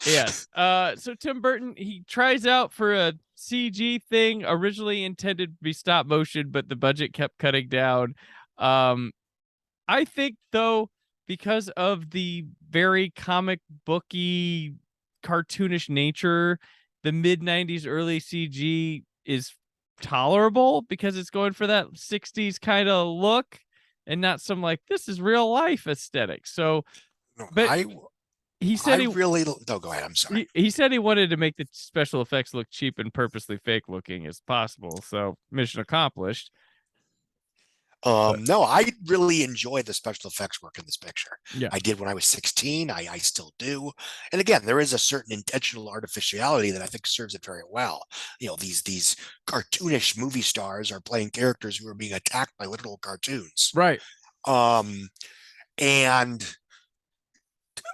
Yes. So Tim Burton, he tries out for a CG thing, originally intended to be stop motion, but the budget kept cutting down. I think, though, because of the very comic booky, cartoonish nature, the mid-90s early CG is tolerable because it's going for that 60s kind of look and not some like this is real life aesthetic. So, but he said go ahead. I'm sorry. He said he wanted to make the special effects look cheap and purposely fake looking as possible. So mission accomplished. No, I really enjoy the special effects work in this picture. Yeah. I did when I was 16. I still do. And again, there is a certain intentional artificiality that I think serves it very well. You know, these cartoonish movie stars are playing characters who are being attacked by literal cartoons. Right. And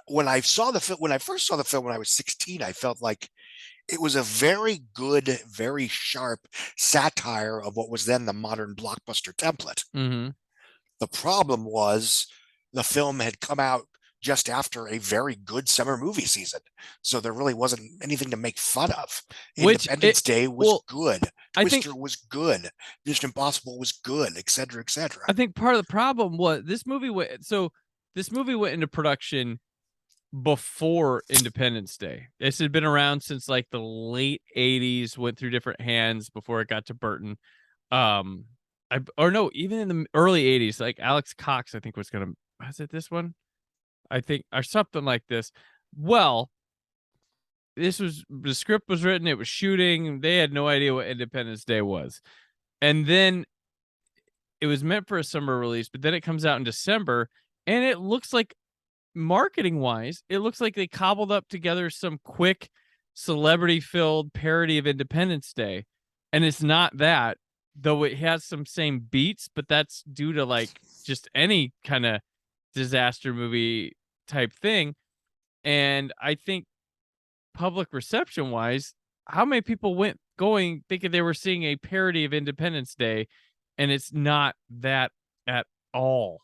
when I first saw the film when I was 16, I felt like it was a very good, very sharp satire of what was then the modern blockbuster template. Mm-hmm. The problem was the film had come out just after a very good summer movie season. So there really wasn't anything to make fun of. Independence Day was good. Twister was good. Mission Impossible was good, et cetera, et cetera. I think part of the problem was this movie went into production before Independence Day. This had been around since like the late 80s, went through different hands before it got to Burton. Even in the early 80s, like Alex Cox, I think was it this one? I think, or something like this. Well, the script was written, it was shooting, they had no idea what Independence Day was. And then it was meant for a summer release, but then it comes out in December, and it looks like, marketing wise, it looks like they cobbled up together some quick celebrity filled parody of Independence Day. And it's not that, though it has some same beats, but that's due to like just any kind of disaster movie type thing. And I think public reception wise, how many people went thinking they were seeing a parody of Independence Day, and it's not that at all.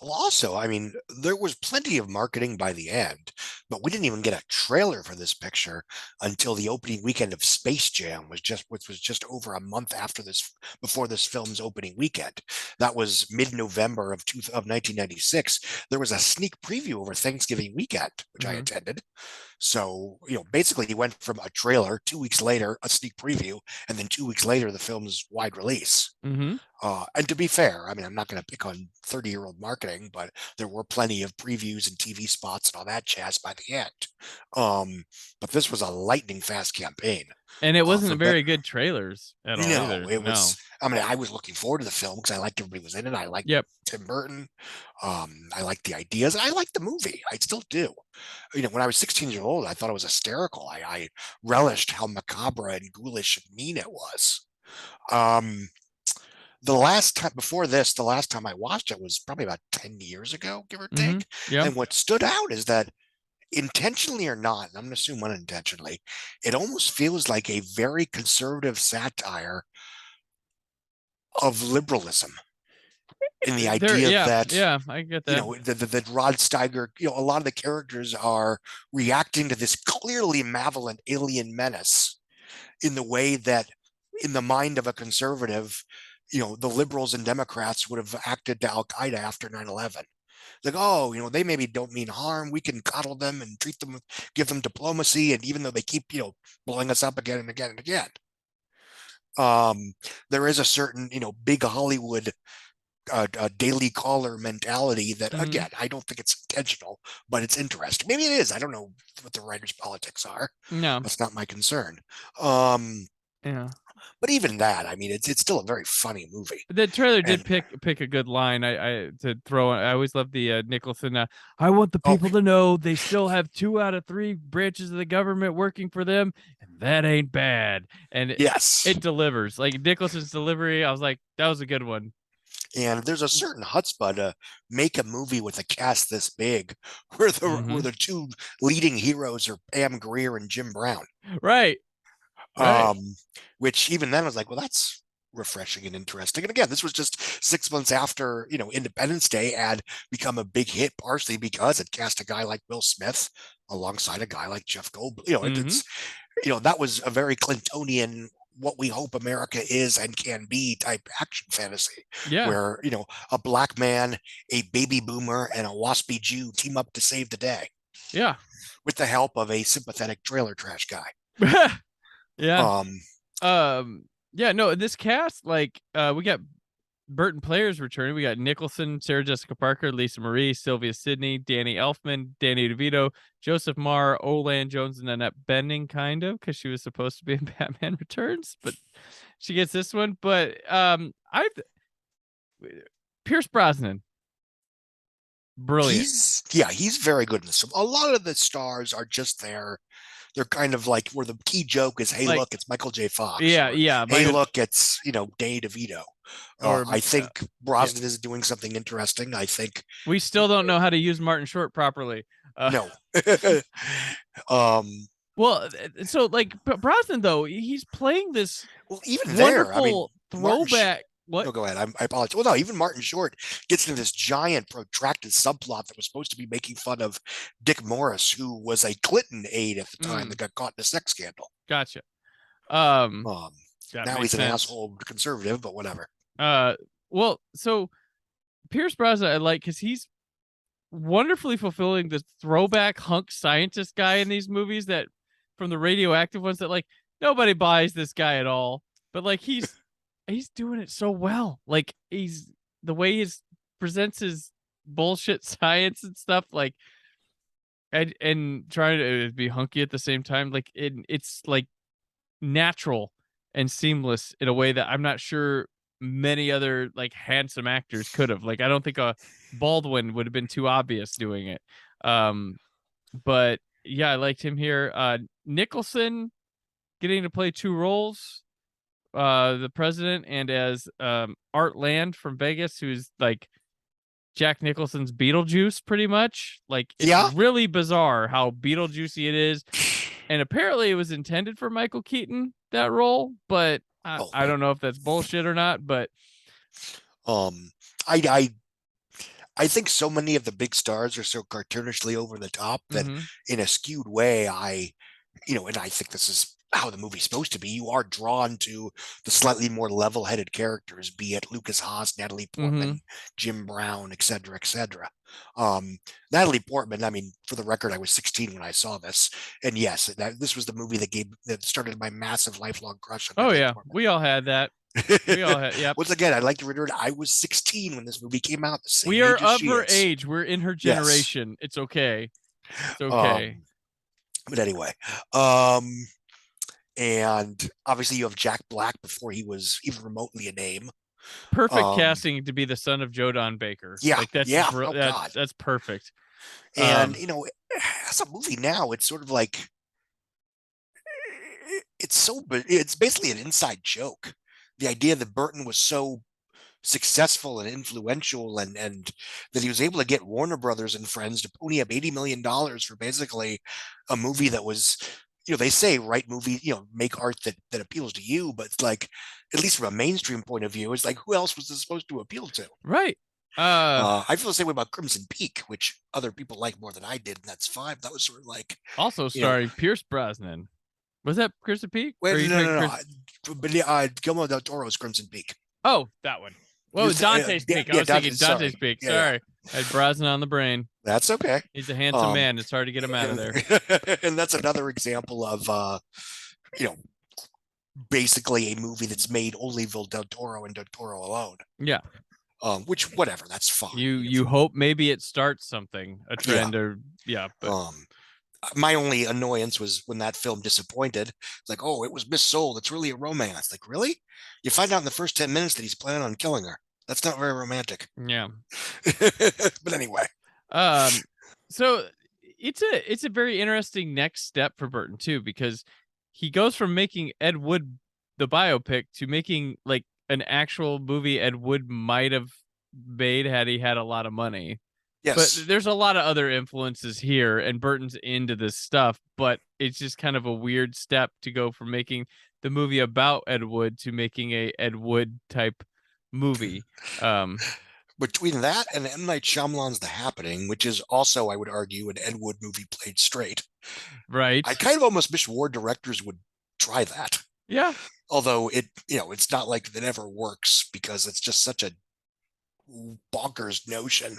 Well, also, I mean, there was plenty of marketing by the end, but we didn't even get a trailer for this picture until the opening weekend of Space Jam, which was just over a month before this film's opening weekend. That was mid-November of 1996. There was a sneak preview over Thanksgiving weekend, which I attended. So, basically he went from a trailer, 2 weeks later, a sneak preview, and then 2 weeks later, the film's wide release. Mm-hmm. And to be fair, I mean, I'm not going to pick on 30-year-old marketing, but there were plenty of previews and TV spots and all that jazz by the end. But this was a lightning fast campaign. And it wasn't very good trailers at all either. It was, I mean, I was looking forward to the film because I liked everybody was in it. I liked Tim Burton. I liked the ideas. I liked the movie. I still do. When I was 16 years old, I thought it was hysterical. I relished how macabre and ghoulish and mean it was. The last time I watched it was probably about 10 years ago, give or take. Mm-hmm. Yeah. And what stood out is that intentionally or not, and I'm going to assume unintentionally, it almost feels like a very conservative satire of liberalism. In the idea that, I get that. That Rod Steiger, a lot of the characters are reacting to this clearly malevolent alien menace in the way that, in the mind of a conservative, the liberals and Democrats would have acted to Al Qaeda after 9/11. Like, they maybe don't mean harm. We can coddle them and treat them, give them diplomacy. And even though they keep, blowing us up again and again and again, there is a certain, big Hollywood a daily caller mentality that, again, I don't think it's intentional, but it's interesting. Maybe it is. I don't know what the writers' politics are. No, that's not my concern. Yeah. But even that, I mean, it's still a very funny movie. The trailer did pick a good line. I to throw. I always love the Nicholson. I want the people to know they still have 2 out of 3 branches of the government working for them, and that ain't bad. And yes, it delivers. Like Nicholson's delivery, I was like, that was a good one. And there's a certain chutzpah to make a movie with a cast this big, where the 2 leading heroes are Pam Grier and Jim Brown. Right. Which even then I was like, well, that's refreshing and interesting. And again, this was just 6 months after, Independence Day had become a big hit, partially because it cast a guy like Will Smith alongside a guy like Jeff Goldblum. It's that was a very Clintonian, what we hope America is and can be type action fantasy. Yeah. Where, a black man, a baby boomer, and a waspy Jew team up to save the day. Yeah. With the help of a sympathetic trailer trash guy. Yeah. Yeah, no, this cast, like, we got Burton players returning. We got Nicholson, Sarah Jessica Parker, Lisa Marie, Sylvia Sidney, Danny Elfman, Danny DeVito, Joseph Marr, Olan Jones, and Annette Bening, kind of, because she was supposed to be in Batman Returns, but she gets this one. But Pierce Brosnan, brilliant. He's very good in this. A lot of the stars are just there. They're kind of like where the key joke is, hey, look, it's Michael J. Fox. Yeah, or, hey, look, it's, Danny DeVito. I think Brosnan is doing something interesting. I think we still don't know how to use Martin Short properly. No. Well, so like Brosnan, though, he's playing this even wonderful there, throwback. What? No, go ahead. I apologize. Well, no, even Martin Short gets into this giant protracted subplot that was supposed to be making fun of Dick Morris, who was a Clinton aide at the time that got caught in a sex scandal. Gotcha. Now he's an asshole conservative, but whatever. Well, so Pierce Brosnan, I like, because he's wonderfully fulfilling the throwback hunk scientist guy in these movies that from the radioactive ones that like nobody buys this guy at all, but like he's doing it so well. Like he's the way he presents his bullshit science and stuff, like and trying to be hunky at the same time. Like it's like natural and seamless in a way that I'm not sure many other like handsome actors could have. Like I don't think a Baldwin would have been too obvious doing it. But yeah, I liked him here. Nicholson getting to play 2 roles. The president and as Art Land from Vegas, who's like Jack Nicholson's Beetlejuice, pretty much. Like it's really bizarre how Beetlejuicy it is. And apparently it was intended for Michael Keaton, that role, but I don't know if that's bullshit or not. But I think so many of the big stars are so cartoonishly over the top that in a skewed way, and I think this is how the movie's supposed to be, you are drawn to the slightly more level-headed characters, be it Lucas Haas, Natalie Portman, Jim Brown, etc., etc. Natalie Portman, I mean, for the record, I was 16 when I saw this, and yes, this was the movie that started my massive lifelong crush on Natalie Portman. We all had that. We all had, yeah. Once again, I'd like to reiterate, I was 16 when this movie came out. We are of her age. We're in her generation. Yes. It's okay. It's okay. But anyway, and obviously you have Jack Black before he was even remotely a name. Perfect casting to be the son of Joe Don Baker. Yeah, like that's that's perfect. And as a movie now, it's sort of like it's basically an inside joke. The idea that Burton was so successful and influential and that he was able to get Warner Brothers and friends to pony up $80 million for basically a movie that was, they say write movie, make art that appeals to you, but it's like, at least from a mainstream point of view, it's like, who else was this supposed to appeal to? Right. I feel the same way about Crimson Peak, which other people like more than I did, and that's fine. That was sort of like also starring Pierce Brosnan. Was that Crimson Peak? Wait, no. But Guillermo del Toro's Crimson Peak. Oh, that one. Well, Dante's Peak. I was thinking Dante's Peak. Yeah, sorry. I had Brosnan on the brain. That's okay. He's a handsome man. It's hard to get him out of there. And that's another example of, basically a movie that's made only for Del Toro and Del Toro alone. Yeah. Which whatever, that's fine. You hope maybe it starts something, a trend, or but my only annoyance was when that film disappointed. It's like, oh, it was missold. It's really a romance. Like, really? You find out in the first 10 minutes that he's planning on killing her. That's not very romantic. Yeah. But anyway. So it's a very interesting next step for Burton too, because he goes from making Ed Wood the biopic to making like an actual movie Ed Wood might have made had he had a lot of money. Yes. But there's a lot of other influences here, and Burton's into this stuff, but it's just kind of a weird step to go from making the movie about Ed Wood to making a Ed Wood type movie. Between that and M. Night Shyamalan's The Happening, which is also, I would argue, an Ed Wood movie played straight. Right. I kind of almost wish more directors would try that. Yeah. Although it's not like it ever works because it's just such a bonkers notion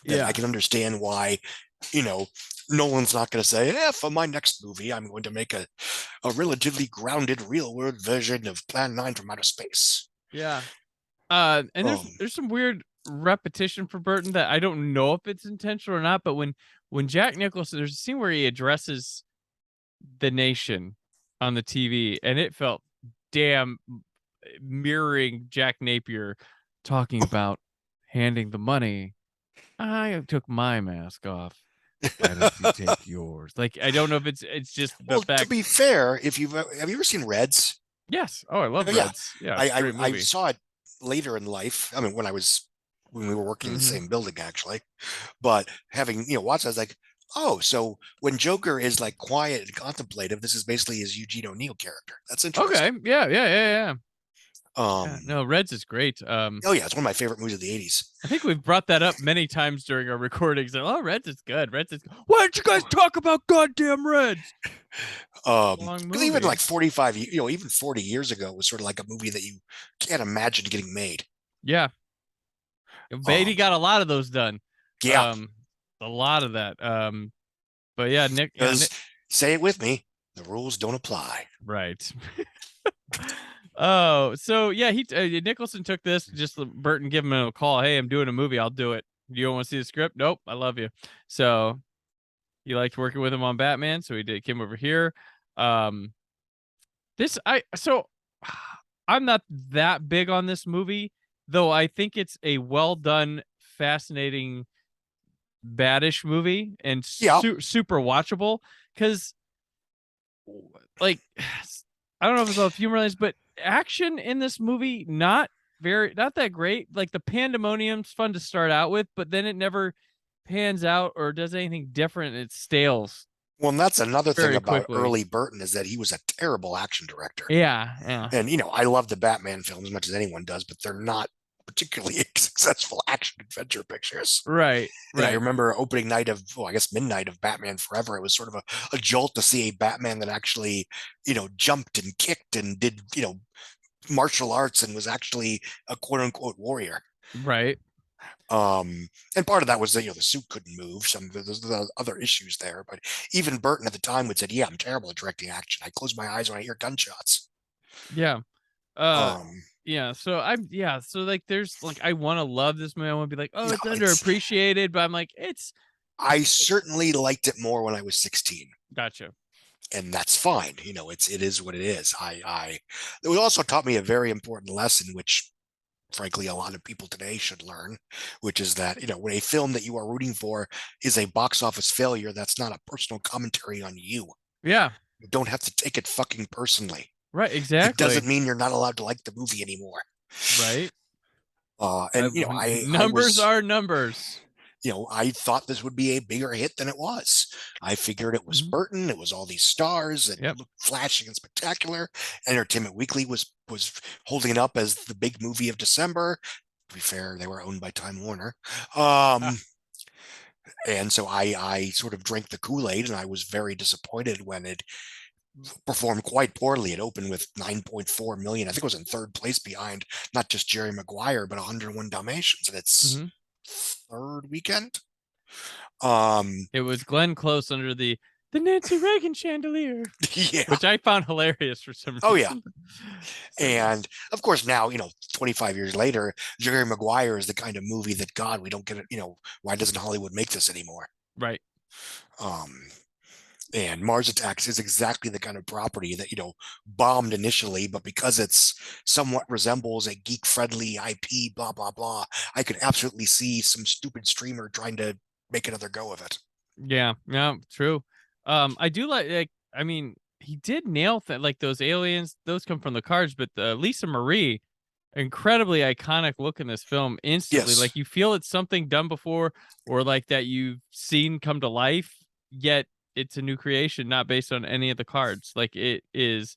that I can understand why, Nolan's not going to say, for my next movie, I'm going to make a relatively grounded real world version of Plan 9 from Outer Space. Yeah. And there's some weird repetition for Burton that I don't know if it's intentional or not, but when Jack Nicholson, there's a scene where he addresses the nation on the TV, and it felt damn mirroring Jack Napier talking about handing the money. I took my mask off. Why don't you take yours? Like, I don't know if it's just the fact. To be fair, have you ever seen Reds? Yes. Oh, I love Reds. Yeah, I saw it later in life. I mean, when we were working in the same building, actually. But having watched, I was like, oh, so when Joker is like quiet and contemplative, this is basically his Eugene O'Neill character. That's interesting. Okay. Yeah. Yeah, no, Reds is great. Oh yeah, it's one of my favorite movies of the 80s. I think we've brought that up many times during our recordings. Oh, Reds is good. Why don't you guys talk about goddamn Reds? Because even like 45, even 40 years ago, it was sort of like a movie that you can't imagine getting made. Yeah. Beatty got a lot of those done. Yeah. A lot of that. But yeah, Nick. Say it with me. The rules don't apply. Right. Oh, so yeah, Nicholson took this. Just Burton give him a call. Hey, I'm doing a movie. I'll do it. You don't want to see the script? Nope. I love you. So he liked working with him on Batman, so he came over here. I'm not that big on this movie, though. I think it's a well done, fascinating, baddish movie and super watchable. Because, like, I don't know if it's all humor lines, but action in this movie not that great. Like, the pandemonium's fun to start out with, but then it never pans out or does anything different. It stales. Well, and that's another thing about early Burton, is that he was a terrible action director. Yeah. And I love the Batman films as much as anyone does, but they're not particularly successful action adventure pictures. Right. I remember opening night of, midnight of Batman Forever. It was sort of a jolt to see a Batman that actually, jumped and kicked and did, martial arts and was actually a quote unquote warrior. Right. And part of that was that, the suit couldn't move. There's other issues there, but even Burton at the time would say, yeah, I'm terrible at directing action. I close my eyes when I hear gunshots. Yeah. So like there's like, I want to love this movie. I want to be like, oh, it's underappreciated, but I'm like, I certainly liked it more when I was 16. Gotcha. And that's fine. It is what it is. It also taught me a very important lesson, which frankly a lot of people today should learn, which is that, when a film that you are rooting for is a box office failure, that's not a personal commentary on you. Yeah. You don't have to take it fucking personally. Right, exactly. It doesn't mean you're not allowed to like the movie anymore. Right. Numbers are numbers. I thought this would be a bigger hit than it was. I figured it was Burton. It was all these stars and it looked flashing and spectacular. Entertainment Weekly was holding it up as the big movie of December. To be fair, they were owned by Time Warner. And so I sort of drank the Kool-Aid, and I was very disappointed when it performed quite poorly. It opened with 9.4 million. I think it was in third place behind not just Jerry Maguire, but 101 Dalmatians. And it's third weekend. It was Glenn Close under the the Nancy Reagan chandelier. Yeah. Which I found hilarious for some reason. Oh, yeah. And of course, now, 25 years later, Jerry Maguire is the kind of movie that, God, we don't get it. Why doesn't Hollywood make this anymore? Right. And Mars Attacks is exactly the kind of property that, bombed initially, but because it's somewhat resembles a geek-friendly IP, blah, blah, blah, I could absolutely see some stupid streamer trying to make another go of it. Yeah, true. I do I mean, he did nail like those aliens, those come from the cards, but Lisa Marie, incredibly iconic look in this film instantly. Yes. Like you feel it's something done before or like that you've seen come to life, yet it's a new creation, not based on any of the cards. Like it is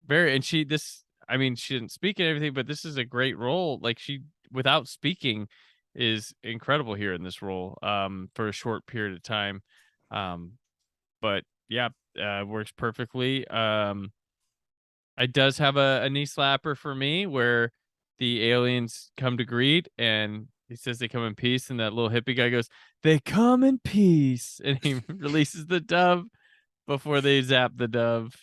very, and she didn't speak and everything, but this is a great role. Like she, without speaking, is incredible here in this role for a short period of time. But yeah, works perfectly. It does have a knee slapper for me where the aliens come to greet and he says they come in peace, and that little hippie guy goes, "They come in peace," and he releases the dove before they zap the dove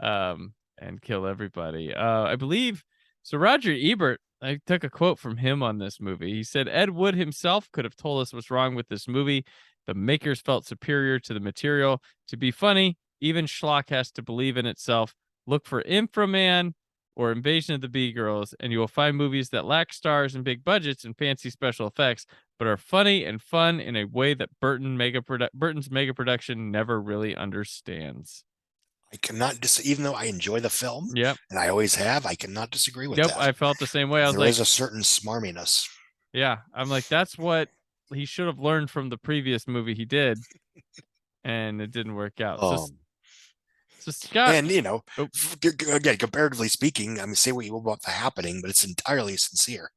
and kill everybody. I believe so. Roger Ebert, I took a quote from him on this movie. He said, "Ed Wood himself could have told us what's wrong with this movie. The makers felt superior to the material. To be funny, even schlock has to believe in itself. Look for Inframan or Invasion of the Bee Girls, and you will find movies that lack stars and big budgets and fancy special effects, but are funny and fun in a way that Burton's mega production never really understands." I cannot even though I enjoy the film, Yep, and I always have, I cannot disagree with that. I felt the same way. I was there like, is a certain smarminess. yeah, I'm like, that's what he should have learned from the previous movie he did, and it didn't work out. So Scott, and again, comparatively speaking, I mean, say what you will about The Happening, but it's entirely sincere.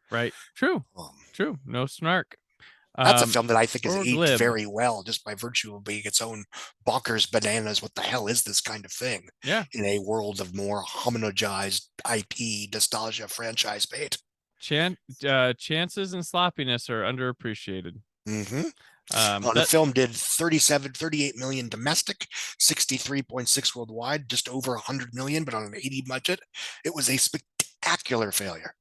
Right. True. True. No snark. That's a film that I think is aged glib. very well, just by virtue of being its own bonkers bananas. What the hell is this kind of thing? Yeah. In a world of more homogenized IP nostalgia franchise bait. Chances and sloppiness are underappreciated. Mm-hmm. The film did 38 million domestic, 63.6 worldwide, just over 100 million, but on an 80 budget. It was a spectacular failure.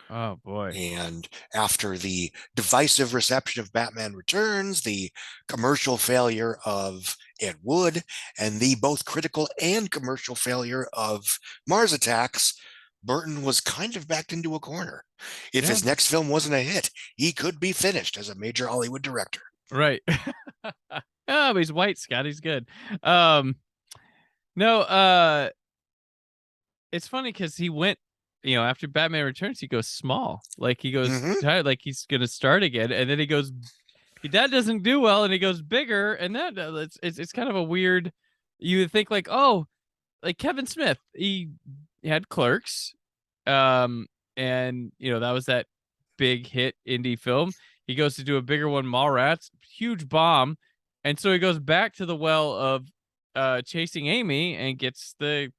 Oh boy. And after the divisive reception of Batman Returns, the commercial failure of Ed Wood, and the both critical and commercial failure of Mars Attacks, Burton was kind of backed into a corner. If his next film wasn't a hit, he could be finished as a major Hollywood director. Right. Oh, he's white, Scott. He's good. It's funny because he went, after Batman Returns, he goes small. Like he goes tired, like he's gonna start again, and then he goes, that doesn't do well, and he goes bigger, and that it's kind of a weird. You would think like, oh, like Kevin Smith, he had Clerks, and that was that big hit indie film. He goes to do a bigger one, Mallrats, huge bomb, and so he goes back to the well of Chasing Amy and gets the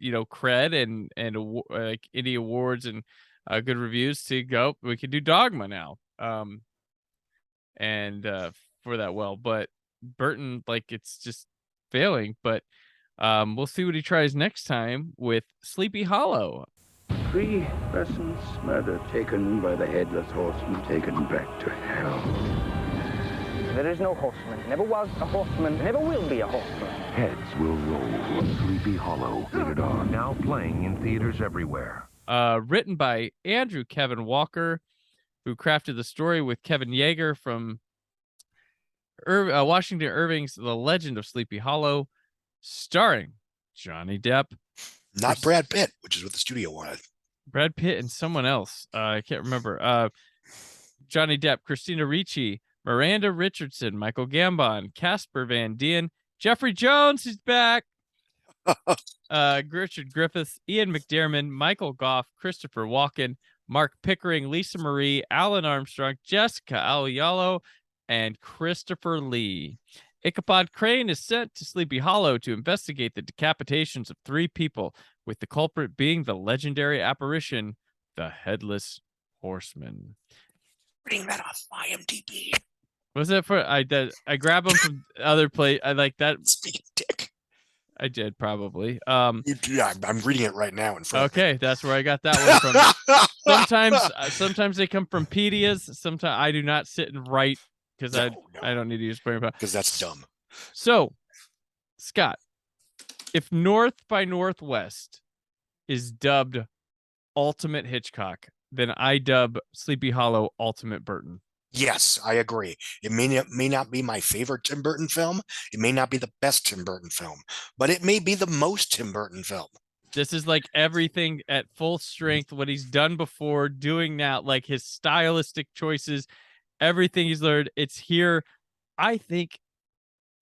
cred and like indie awards and good reviews to go. We could do Dogma now, and for that well, but Burton, like, it's just failing. But we'll see what he tries next time with Sleepy Hollow. 3 persons murdered, taken by the headless horseman, taken back to hell. There is no horseman, never was a horseman, never will be a horseman. Heads will roll. Sleepy Hollow. Rated R. Now playing in theaters everywhere. Written by Andrew Kevin Walker, who crafted the story with Kevin Yeager from Washington Irving's The Legend of Sleepy Hollow, starring Johnny Depp. Not Brad Pitt, which is what the studio wanted. Brad Pitt and someone else. I can't remember. Johnny Depp, Christina Ricci, Miranda Richardson, Michael Gambon, Casper Van Dien, Jeffrey Jones is back. Richard Griffiths, Ian McDiarmid, Michael Goff, Christopher Walken, Mark Pickering, Lisa Marie, Alan Armstrong, Jessica Alialo, and Christopher Lee. Ichabod Crane is sent to Sleepy Hollow to investigate the decapitations of 3 people, with the culprit being the legendary apparition, the Headless Horseman. Reading that off IMDb. Was it for I grab them from other place? I like that. Speaking of dick. I did probably. Yeah, I'm reading it right now in front of me. Okay, that's where I got that one from. Sometimes they come from pedias. Sometimes I do not sit and write because I don't need to use brain power. Because that's dumb. So, Scott, if North by Northwest is dubbed Ultimate Hitchcock, then I dub Sleepy Hollow Ultimate Burton. Yes, I agree. It may not be my favorite Tim Burton film. It may not be the best Tim Burton film, but it may be the most Tim Burton film. This is like everything at full strength, what he's done before, doing now, like his stylistic choices, everything he's learned. It's here, I think.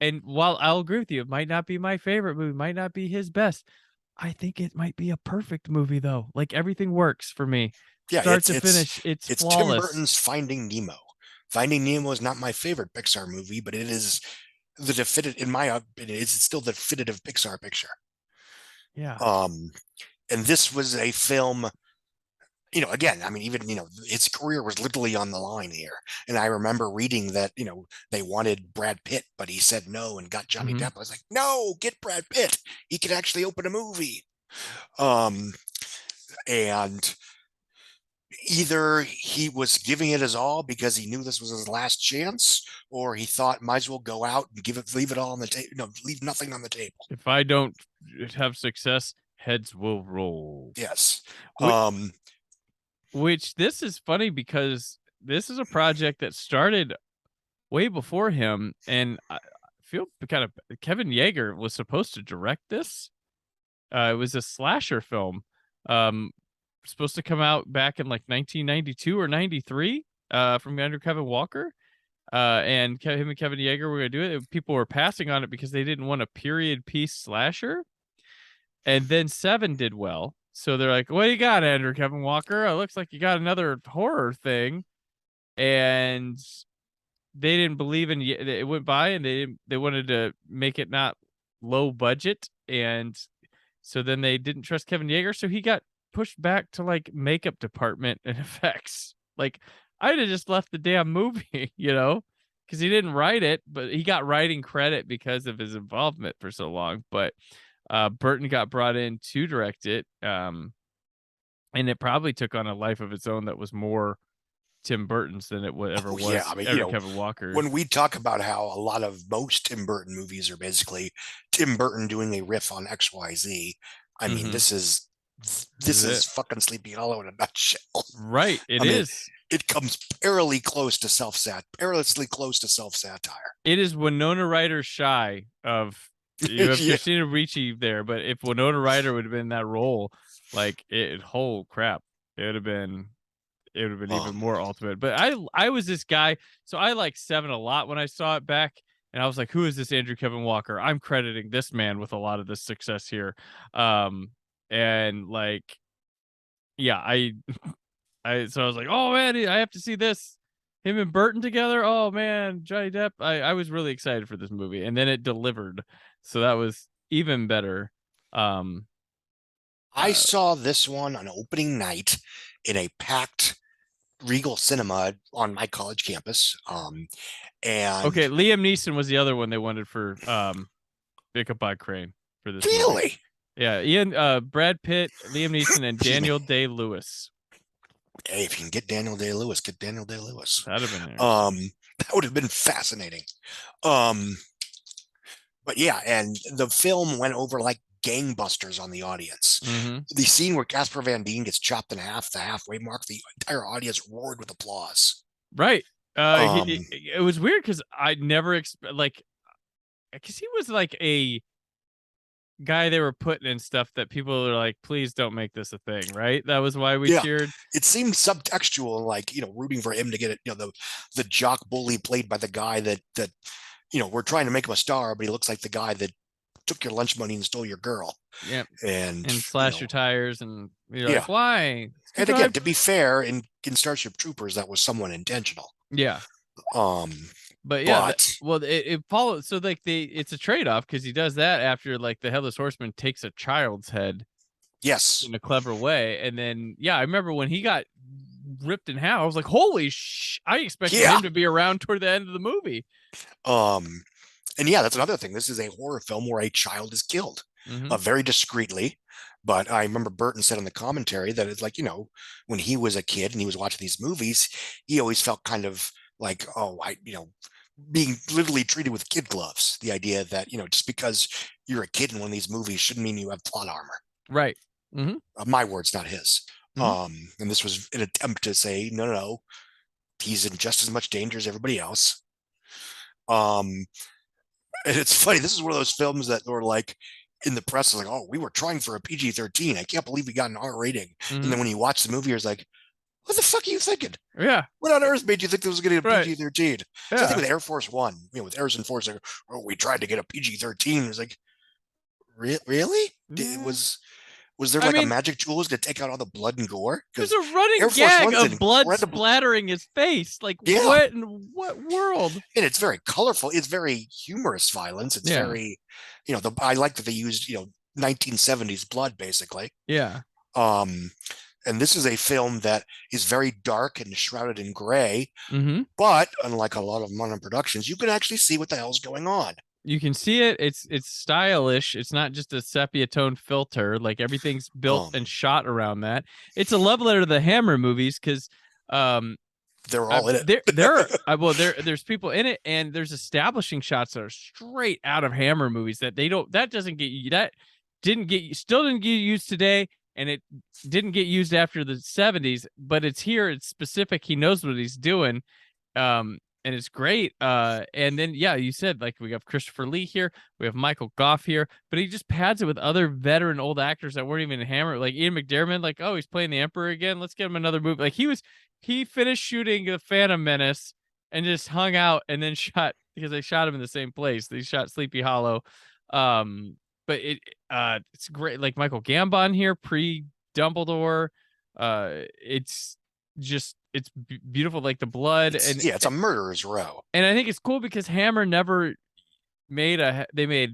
And while I'll agree with you, it might not be my favorite movie, might not be his best. I think it might be a perfect movie, though. Like everything works for me. Yeah, start to finish, it's flawless. Tim Burton's Finding Nemo. Finding Nemo is not my favorite Pixar movie, but it is the definitive, in my opinion, it's still the definitive Pixar picture. Yeah. And this was a film, again, I mean, even, his career was literally on the line here. And I remember reading that, they wanted Brad Pitt, but he said no and got Johnny Depp. I was like, no, get Brad Pitt. He can actually open a movie. And either he was giving it his all because he knew this was his last chance, or he thought might as well go out and leave it all on the table, leave nothing on the table. If I don't have success, heads will roll. Yes. Which this is funny because this is a project that started way before him, and I feel kind of Kevin Yeager was supposed to direct this. It was a slasher film. Supposed to come out back in like 1992 or 93 from Andrew Kevin Walker. And him and Kevin Yeager were going to do it. People were passing on it because they didn't want a period piece slasher. And then 7 did well. So they're like, what do you got, Andrew Kevin Walker? It looks like you got another horror thing. And they didn't believe in it. It went by and they wanted to make it not low budget. And so then they didn't trust Kevin Yeager. So he got pushed back to like makeup department and effects. Like I'd have just left the damn movie, because he didn't write it, but he got writing credit because of his involvement for so long. But Burton got brought in to direct it. And it probably took on a life of its own that was more Tim Burton's than it ever was. Yeah, I mean, Kevin Walker. When we talk about how a lot of most Tim Burton movies are basically Tim Burton doing a riff on XYZ, I mean, this is fucking Sleepy Hollow in a nutshell. Right, it is. It comes perilously close to self-satire. It is Winona Ryder shy of you have Christina Ricci there, but if Winona Ryder would have been in that role, like whole crap, it would have been even more ultimate. But I was this guy, so I like 7 a lot when I saw it back, and I was like, who is this Andrew Kevin Walker? I'm crediting this man with a lot of this success here. And like, yeah, so I was like, oh man, I have to see this, him and Burton together. Oh man, Johnny Depp. I was really excited for this movie, and then it delivered, so that was even better. I saw this one on opening night in a packed Regal Cinema on my college campus. And okay, Liam Neeson was the other one they wanted for Ichabod Crane for this really movie. Yeah, Brad Pitt, Liam Neeson, and Daniel Day-Lewis. Hey, if you can get Daniel Day-Lewis, get Daniel Day-Lewis. That'd have been there. That would have been fascinating. But yeah, and the film went over like gangbusters on the audience. The scene where Casper Van Dien gets chopped in half, the halfway mark, the entire audience roared with applause. Right. It was weird because I never because he was like a guy they were putting in stuff that people are like, please don't make this a thing, right? That was why we cheered. It seemed subtextual, like, rooting for him to get it, the jock bully played by the guy that we're trying to make him a star, but he looks like the guy that took your lunch money and stole your girl. Yeah. And slash your tires, and you're like, why? And again, to be fair, in Starship Troopers, that was somewhat intentional. Yeah. But it follows. So like it's a trade-off because he does that after like the Headless Horseman takes a child's head. Yes. In a clever way. And then, I remember when he got ripped in half. I was like, holy I expected him to be around toward the end of the movie. And yeah, that's another thing. This is a horror film where a child is killed, very discreetly. But I remember Burton said in the commentary that it's like, when he was a kid and he was watching these movies, he always felt kind of like, being literally treated with kid gloves. The idea that, just because you're a kid in one of these movies shouldn't mean you have plot armor. Right. My words, not his. And this was an attempt to say, no, he's in just as much danger as everybody else. And it's funny. This is one of those films that were like in the press, like, oh, we were trying for a PG-13. I can't believe we got an R rating. And then when you watch the movie, you're like, what the fuck are you thinking? Yeah. What on earth made you think this was going to get a PG-13? Yeah. So I think with Air Force One, with Harrison Ford, like, oh, we tried to get a PG-13. It was like, really? Was there a magic tool to take out all the blood and gore? There's a running gag of blood splattering his face. Like, what in what world? And it's very colorful. It's very humorous violence. It's very, I like that they used, 1970s blood, basically. Yeah. And this is a film that is very dark and shrouded in gray. But unlike a lot of modern productions, you can actually see what the hell's going on. You can see it. It's stylish. It's not just a sepia tone filter. Like everything's built and shot around that. It's a love letter to the Hammer movies because they're all in it. There's people in it, and there's establishing shots that are straight out of Hammer movies that still didn't get used today, and it didn't get used after the 70s. But it's here. It's specific. He knows what he's doing. And it's great. And then, you said, like, we have Christopher Lee here. We have Michael Goff here. But he just pads it with other veteran old actors that weren't even in Hammer. Like Ian McDiarmid, like, oh, he's playing the Emperor again. Let's get him another movie. Like, he finished shooting The Phantom Menace and just hung out and then shot, because they shot him in the same place. They shot Sleepy Hollow. But it's great. Like Michael Gambon here, pre-Dumbledore. It's just... It's beautiful, like the blood, it's a murderer's row. And I think it's cool because Hammer never they made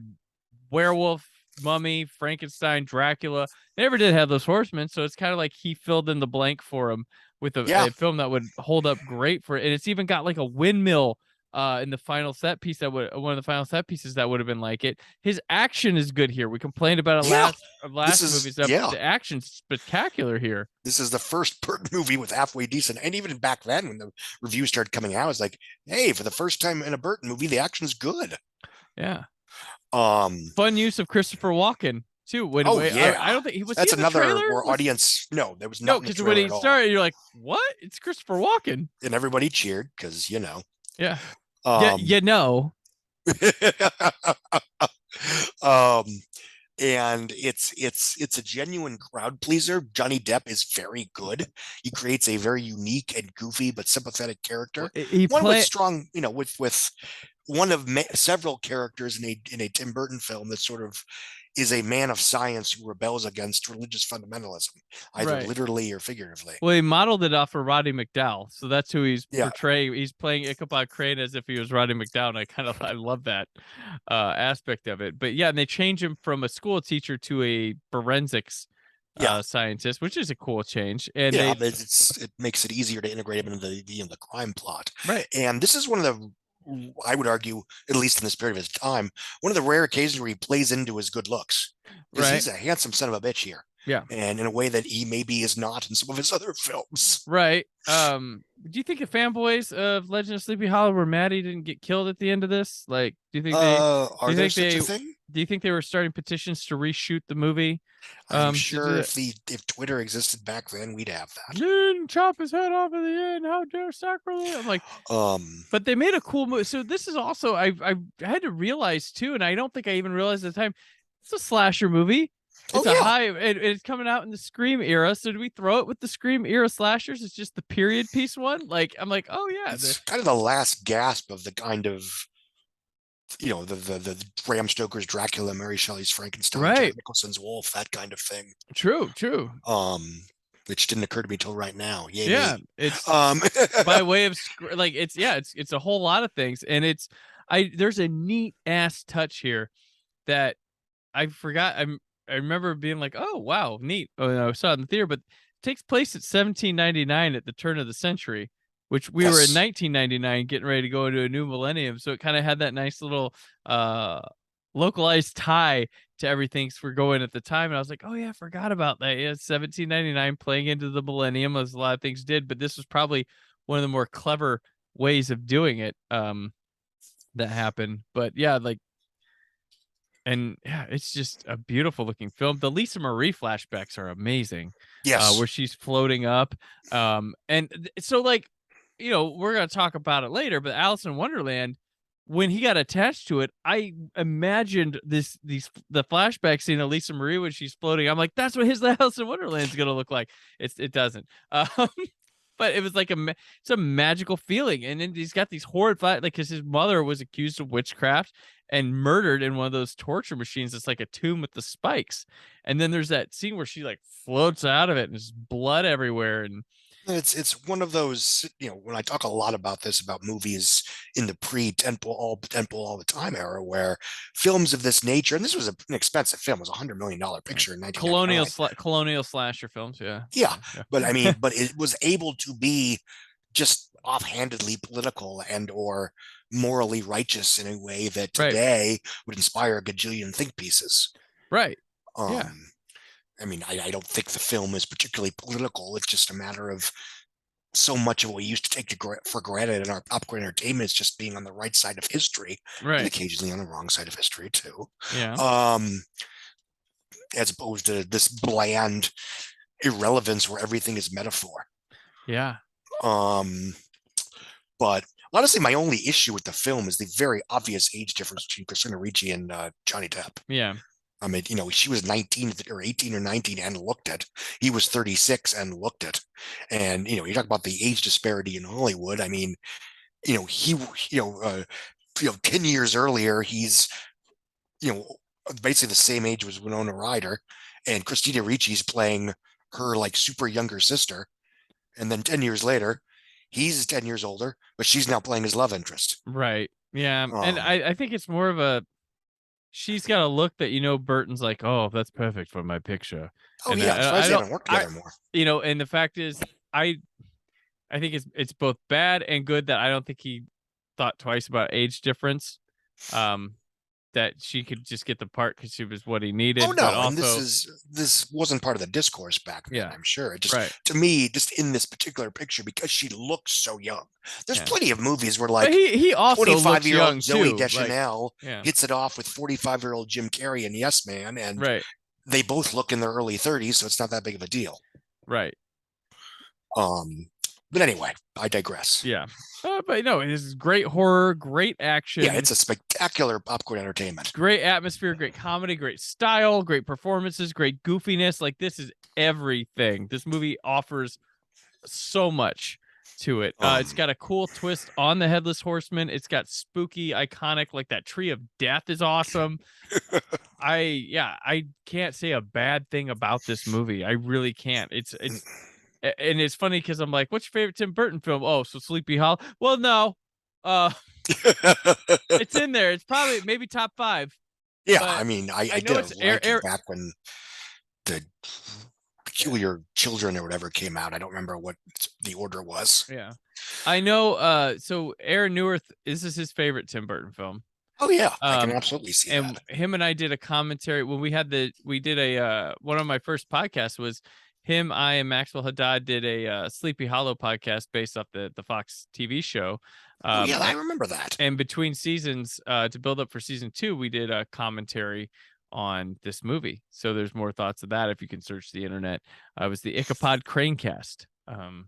Werewolf, Mummy, Frankenstein, Dracula. They never did have those horsemen, so it's kind of like he filled in the blank for him with a film that would hold up great for it. And it's even got like a windmill in the final set piece one of the final set pieces that would have been like it. His action is good here. We complained about it last movie stuff. The action's spectacular here. This is the first Burton movie with halfway decent, and even back then when the reviews started coming out, it's like, hey, for the first time in a Burton movie, the action's good. Yeah. Fun use of Christopher Walken too. I don't think he was. That's another where audience. No, there was no. Because when he started, you're like, what? It's Christopher Walken, and everybody cheered because Yeah. And it's a genuine crowd pleaser. Johnny Depp is very good. He creates a very unique and goofy but sympathetic character. With strong, with one of several characters in a Tim Burton film that sort of is a man of science who rebels against religious fundamentalism, either literally or figuratively. Well, he modeled it off of Roddy McDowall, so that's who he's portraying. He's playing Ichabod Crane as if he was Roddy McDowall, and I love that aspect of it. But and they change him from a school teacher to a forensics scientist, which is a cool change. And it makes it easier to integrate him into the crime plot. Right. And this is one of the, I would argue, at least in the spirit of his time, one of the rare occasions where he plays into his good looks. Right. He's a handsome son of a bitch here. Yeah. And in a way that he maybe is not in some of his other films. Right. Do you think the fanboys of Legend of Sleepy Hollow were mad he didn't get killed at the end of this? Like, do you think do you think they were starting petitions to reshoot the movie? I'm sure if Twitter existed back then, we'd have that. Didn't chop his head off at the end. How dare sacrilege? I'm like, but they made a cool movie. So this is also I had to realize too, and I don't think I even realized at the time, it's a slasher movie. It's it's coming out in the Scream era. So do we throw it with the Scream era slashers? It's just the period piece one. Like, I'm like, oh yeah, it's kind of the last gasp of the kind of, the Bram Stoker's Dracula, Mary Shelley's Frankenstein, Jack Nicholson's Wolf, that kind of thing. True. Which didn't occur to me till right now. It's by way of like it's a whole lot of things, and there's a neat ass touch here that I forgot. I remember being like, oh wow, neat. Oh, I saw it in the theater, but takes place at 1799 at the turn of the century, which we were in 1999 getting ready to go into a new millennium. So it kind of had that nice little localized tie to everything we're going at the time. And I was like, oh yeah, I forgot about that. Yeah, 1799 playing into the millennium, as a lot of things did, but this was probably one of the more clever ways of doing it that happened. But yeah, like, and yeah, it's just a beautiful looking film. The Lisa Marie flashbacks are amazing. Yes. Where she's floating up. So like, you know, we're going to talk about it later, but Alice in Wonderland, when he got attached to it, I imagined the flashback scene of Lisa Marie when she's floating. I'm like, that's what his Alice in Wonderland is going to look like. It doesn't. But it was like it's a magical feeling. And then he's got these horrid because his mother was accused of witchcraft and murdered in one of those torture machines. It's like a tomb with the spikes. And then there's that scene where she like floats out of it and there's blood everywhere. And it's one of those, you know, when I talk a lot about this, about movies in the pre-tentpole all the time era, where films of this nature, and this was an expensive film, it was $100 million picture in 1999. colonial slasher films, yeah. But I mean, but it was able to be just offhandedly political and or morally righteous in a way that today would inspire a gajillion think pieces. Right. I mean, I don't think the film is particularly political. It's just a matter of so much of what we used to take for granted in our popcorn entertainment is just being on the right side of history, and occasionally on the wrong side of history too. Yeah. As opposed to this bland irrelevance where everything is metaphor. Yeah. But honestly, my only issue with the film is the very obvious age difference between Christina Ricci and Johnny Depp. Yeah. I mean, you know, she was 19 or 18 or 19 and looked it. He was 36 and looked it. And, you know, you talk about the age disparity in Hollywood. I mean, you know, 10 years earlier, he's, you know, basically the same age as Winona Ryder, and Christina Ricci's playing her like super younger sister. And then 10 years later, he's 10 years older, but she's now playing his love interest. Right. Yeah. And I think it's more of she's got a look that, you know, Burton's like, oh, that's perfect for my picture. Oh, and yeah. They haven't worked together more. You know, and the fact is, I think it's both bad and good that I don't think he thought twice about age difference. That she could just get the part because she was what he needed. Oh no, but also, and this wasn't part of the discourse back then. I'm sure. It just to me, just in this particular picture, because she looks so young. There's plenty of movies where like he also 25-year-old Zooey too. Deschanel hits it off with 45-year-old Jim Carrey and Yes Man, and they both look in their early 30s, so it's not that big of a deal. Right. But anyway, I digress. Yeah. But no, it is great horror, great action. Yeah, it's a spectacular popcorn entertainment. Great atmosphere, great comedy, great style, great performances, great goofiness. Like, this is everything. This movie offers so much to it. It's got a cool twist on the Headless Horseman. It's got spooky, iconic, like that Tree of Death is awesome. I can't say a bad thing about this movie. I really can't. And it's funny because I'm like, what's your favorite Tim Burton film? Oh, so Sleepy Hollow. Well, no. It's in there. It's probably maybe top 5. Yeah, I mean, I did a ranking back when the Peculiar Children or whatever came out. I don't remember what the order was. Yeah. I know. So Aaron Newerth, this is his favorite Tim Burton film. Oh yeah, I can absolutely see and that. Him and I did a commentary when we did a one of my first podcasts was him, I, and Maxwell Haddad did a Sleepy Hollow podcast based off the Fox TV show. Yeah, I remember that. And between seasons, to build up for season 2, we did a commentary on this movie. So there's more thoughts of that if you can search the internet. It was the Ichabod Cranecast. So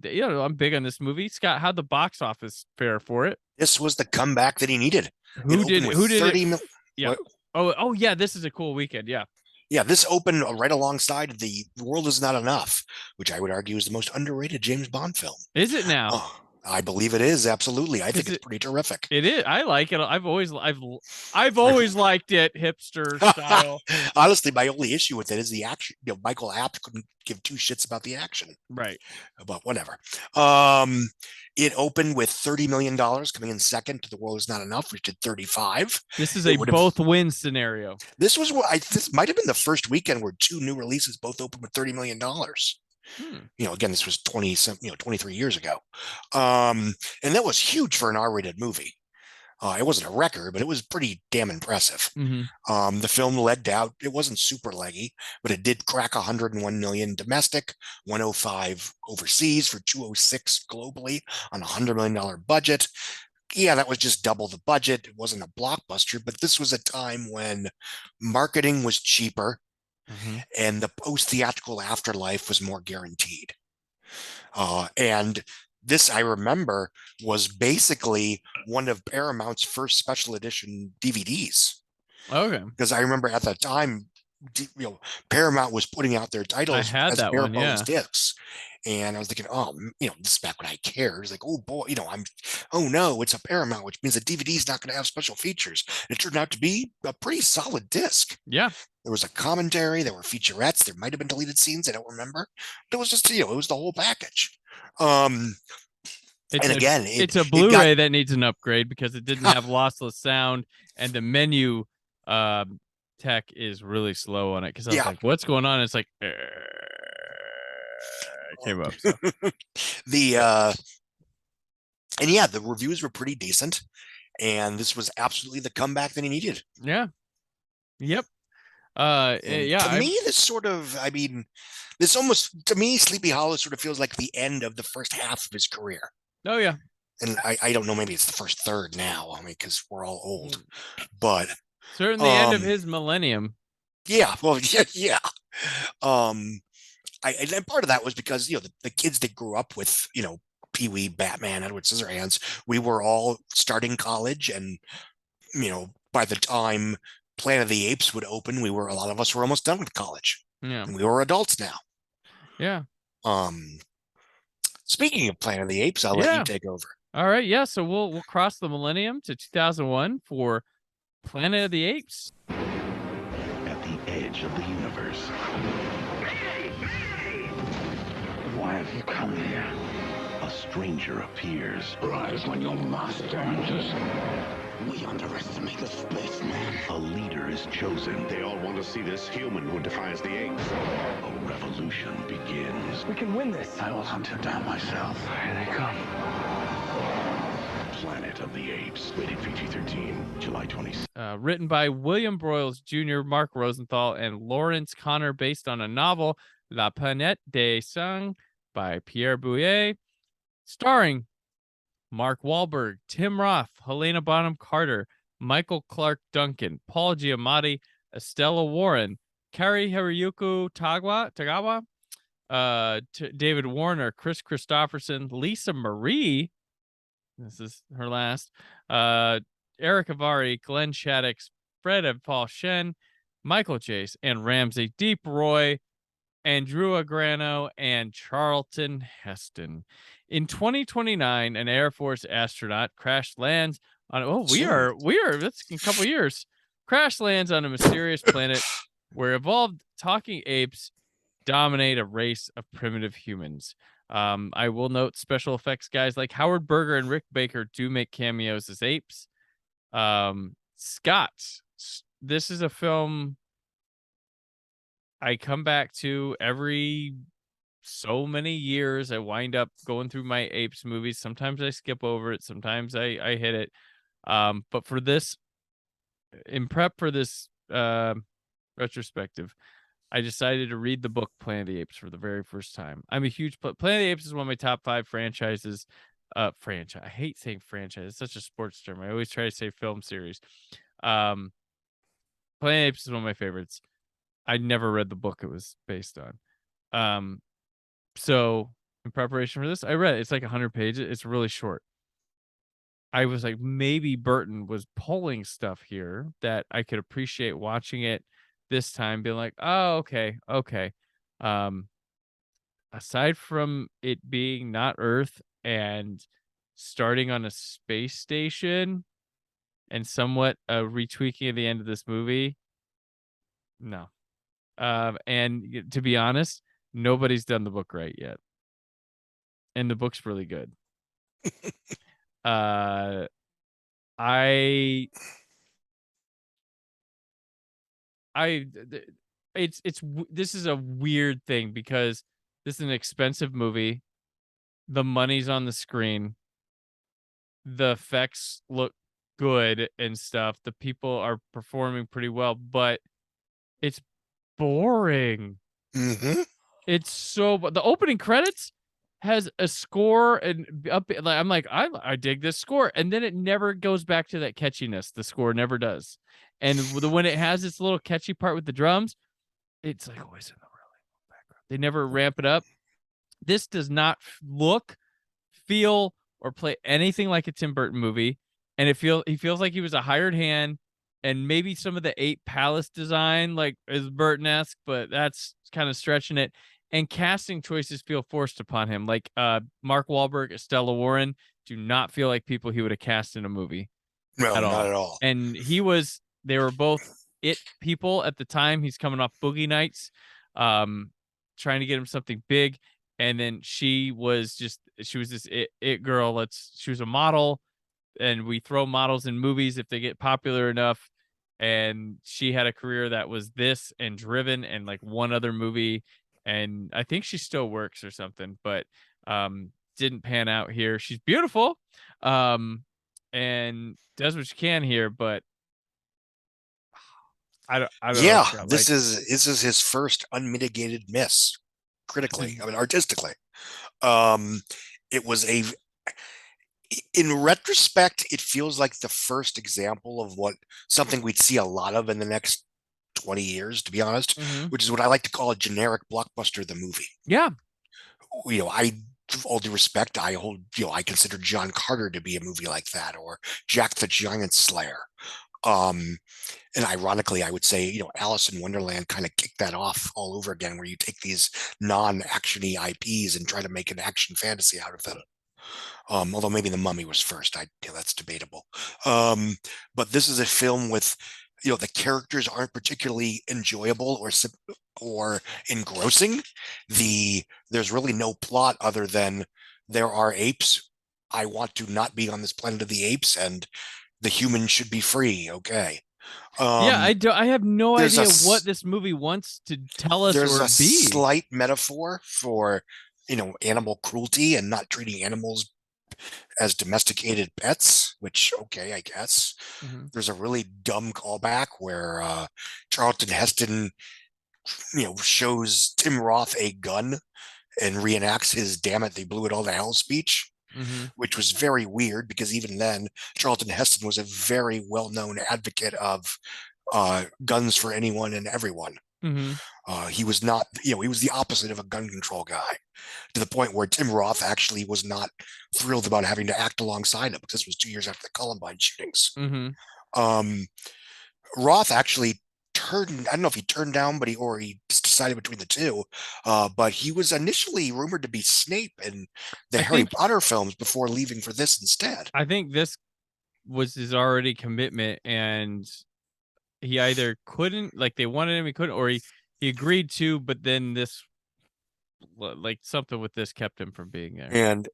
you know, I'm big on this movie. Scott, how'd the box office fare for it? This was the comeback that he needed. Who did 30 it? Yeah. Oh yeah, this is a cool weekend. Yeah. Yeah, this opened right alongside The World Is Not Enough, which I would argue is the most underrated James Bond film. Is it now? I believe it is, absolutely. I think it's pretty terrific. It is. I like it. I've always liked it, hipster style. Honestly, my only issue with it is the action. Michael Apt couldn't give two shits about the action. Right. But whatever. It opened with $30 million, coming in second to The World Is Not Enough, which did 35. This is a both win scenario. This was this might have been the first weekend where two new releases both opened with $30 million. Again, this was 23 years ago. And that was huge for an R-rated movie. It wasn't a record, but it was pretty damn impressive. The film legged out. It wasn't super leggy, but it did crack 101 million domestic, 105 overseas for 206 globally on a $100 million budget. Yeah, that was just double the budget. It wasn't a blockbuster, but this was a time when marketing was cheaper and the post-theatrical afterlife was more guaranteed. And this, I remember, was basically one of Paramount's first special edition DVDs. Okay. Because I remember at the time, Paramount was putting out their titles as bare bones discs. And I was thinking, this is back when I cared. It's like, oh boy, oh no, it's a Paramount, which means the DVD's not going to have special features. It turned out to be a pretty solid disc. Yeah. There was a commentary, there were featurettes, there might have been deleted scenes, I don't remember. But it was just, it was the whole package. It's a Blu-ray that needs an upgrade because it didn't have lossless sound, and the menu tech is really slow on it. Because I was like, "What's going on?" It's like, it came up. So. The reviews were pretty decent, and this was absolutely the comeback that he needed. Yeah. Yep. To me, this almost, to me, Sleepy Hollow sort of feels like the end of the first half of his career. Oh, yeah. And I don't know, maybe it's the first third now. I mean, because we're all old. But certainly the end of his millennium. Yeah. Well, yeah. And part of that was because, the kids that grew up with, Pee-wee, Batman, Edward Scissorhands, we were all starting college. And, by the time Planet of the Apes would open, a lot of us were almost done with college. Yeah. And we were adults now. Yeah. Speaking of Planet of the Apes, I'll let you take over. All right. Yeah. So we'll cross the millennium to 2001 for Planet of the Apes. At the edge of the universe. Why have you come here? A stranger appears. Rise when your master enters. We underestimate the spaceman. A leader is chosen. They all want to see this human who defies the apes. A revolution begins. We can win this. I will hunt him down myself. Here they come. Planet of the Apes. Rated PG-13. July 26th. Written by William Broyles Jr., Mark Rosenthal, and Lawrence Connor, based on a novel, La Planète des Singes by Pierre Bouillet. Starring Mark Wahlberg, Tim Roth, Helena Bonham Carter, Michael Clark Duncan, Paul Giamatti, Estella Warren, Kari Hiroyuki Tagawa, David Warner, Chris Christopherson, Lisa Marie, this is her last, Eric Avari, Glenn Shaddix, Fred and Paul Shen, Michael Chase, and Ramsey Deep Roy, Andrew Agrano, and Charlton Heston. In 2029, an Air Force astronaut crash lands on that's in a couple years. Crash lands on a mysterious planet where evolved talking apes dominate a race of primitive humans. I will note special effects guys like Howard Berger and Rick Baker do make cameos as apes. Scott, this is a film I come back to every so many years. I wind up going through my Apes movies. Sometimes I skip over it. Sometimes I hit it. But for this, in prep for this retrospective, I decided to read the book Planet of the Apes for the very first time. I'm a huge Planet of the Apes is one of my top 5 franchises. Franchise. I hate saying franchise. It's such a sports term. I always try to say film series. Planet of the Apes is one of my favorites. I never read the book it was based on. So in preparation for this, I read it. It's like 100 pages. It's really short. I was like, maybe Burton was pulling stuff here that I could appreciate watching it this time, being like, oh, okay. Aside from it being not Earth and starting on a space station and somewhat retweaking at the end of this movie. No. And to be honest, nobody's done the book right yet. And the book's really good. This is a weird thing because this is an expensive movie. The money's on the screen. The effects look good and stuff. The people are performing pretty well, but it's boring. Mm-hmm. It's so, the opening credits has a score and up. I'm like, I dig this score, and then it never goes back to that catchiness. The score never does. And when it has this little catchy part with the drums, it's like always in the really background. They never ramp it up. This does not look, feel, or play anything like a Tim Burton movie, and he feels like he was a hired hand, and maybe some of the Ape Palace design like is Burton-esque, but that's kind of stretching it. And casting choices feel forced upon him, like Mark Wahlberg, Estella Warren do not feel like people he would have cast in a movie. No, not at all. And they were both it people at the time. He's coming off Boogie Nights, trying to get him something big. And then she was this it girl. She was a model, and we throw models in movies if they get popular enough. And she had a career that was this and Driven and like one other movie. And I think she still works or something, but didn't pan out here. She's beautiful, and does what she can here, but I don't Yeah, know. this is his first unmitigated miss, critically. I mean, artistically. It was in retrospect, it feels like the first example of something we'd see a lot of in the next 20 years, to be honest, which is what I like to call a generic blockbuster, the movie. Yeah. All due respect, I consider John Carter to be a movie like that, or Jack the Giant Slayer. And ironically, I would say, Alice in Wonderland kind of kicked that off all over again, where you take these non-action-y IPs and try to make an action fantasy out of it. Although maybe The Mummy was first. That's debatable. But this is a film with, the characters aren't particularly enjoyable or engrossing. There's really no plot other than there are apes. I want to not be on this planet of the apes, and the humans should be free. Okay. I have no idea what this movie wants to tell us. There's or a slight metaphor for, animal cruelty and not treating animals as domesticated pets, which, okay, I guess. There's a really dumb callback where Charlton Heston, shows Tim Roth a gun and reenacts his "damn it, they blew it all to hell" speech, which was very weird because even then, Charlton Heston was a very well-known advocate of guns for anyone and everyone. He was not, he was the opposite of a gun control guy, to the point where Tim Roth actually was not thrilled about having to act alongside him, because this was 2 years after the Columbine shootings. Roth actually I don't know if he turned down, or he just decided between the two, but he was initially rumored to be Snape in the Harry Potter films before leaving for this instead. I think this was his already commitment, and he either couldn't, like they wanted him, he couldn't, or he agreed to, but then this, like something with this kept him from being there. And,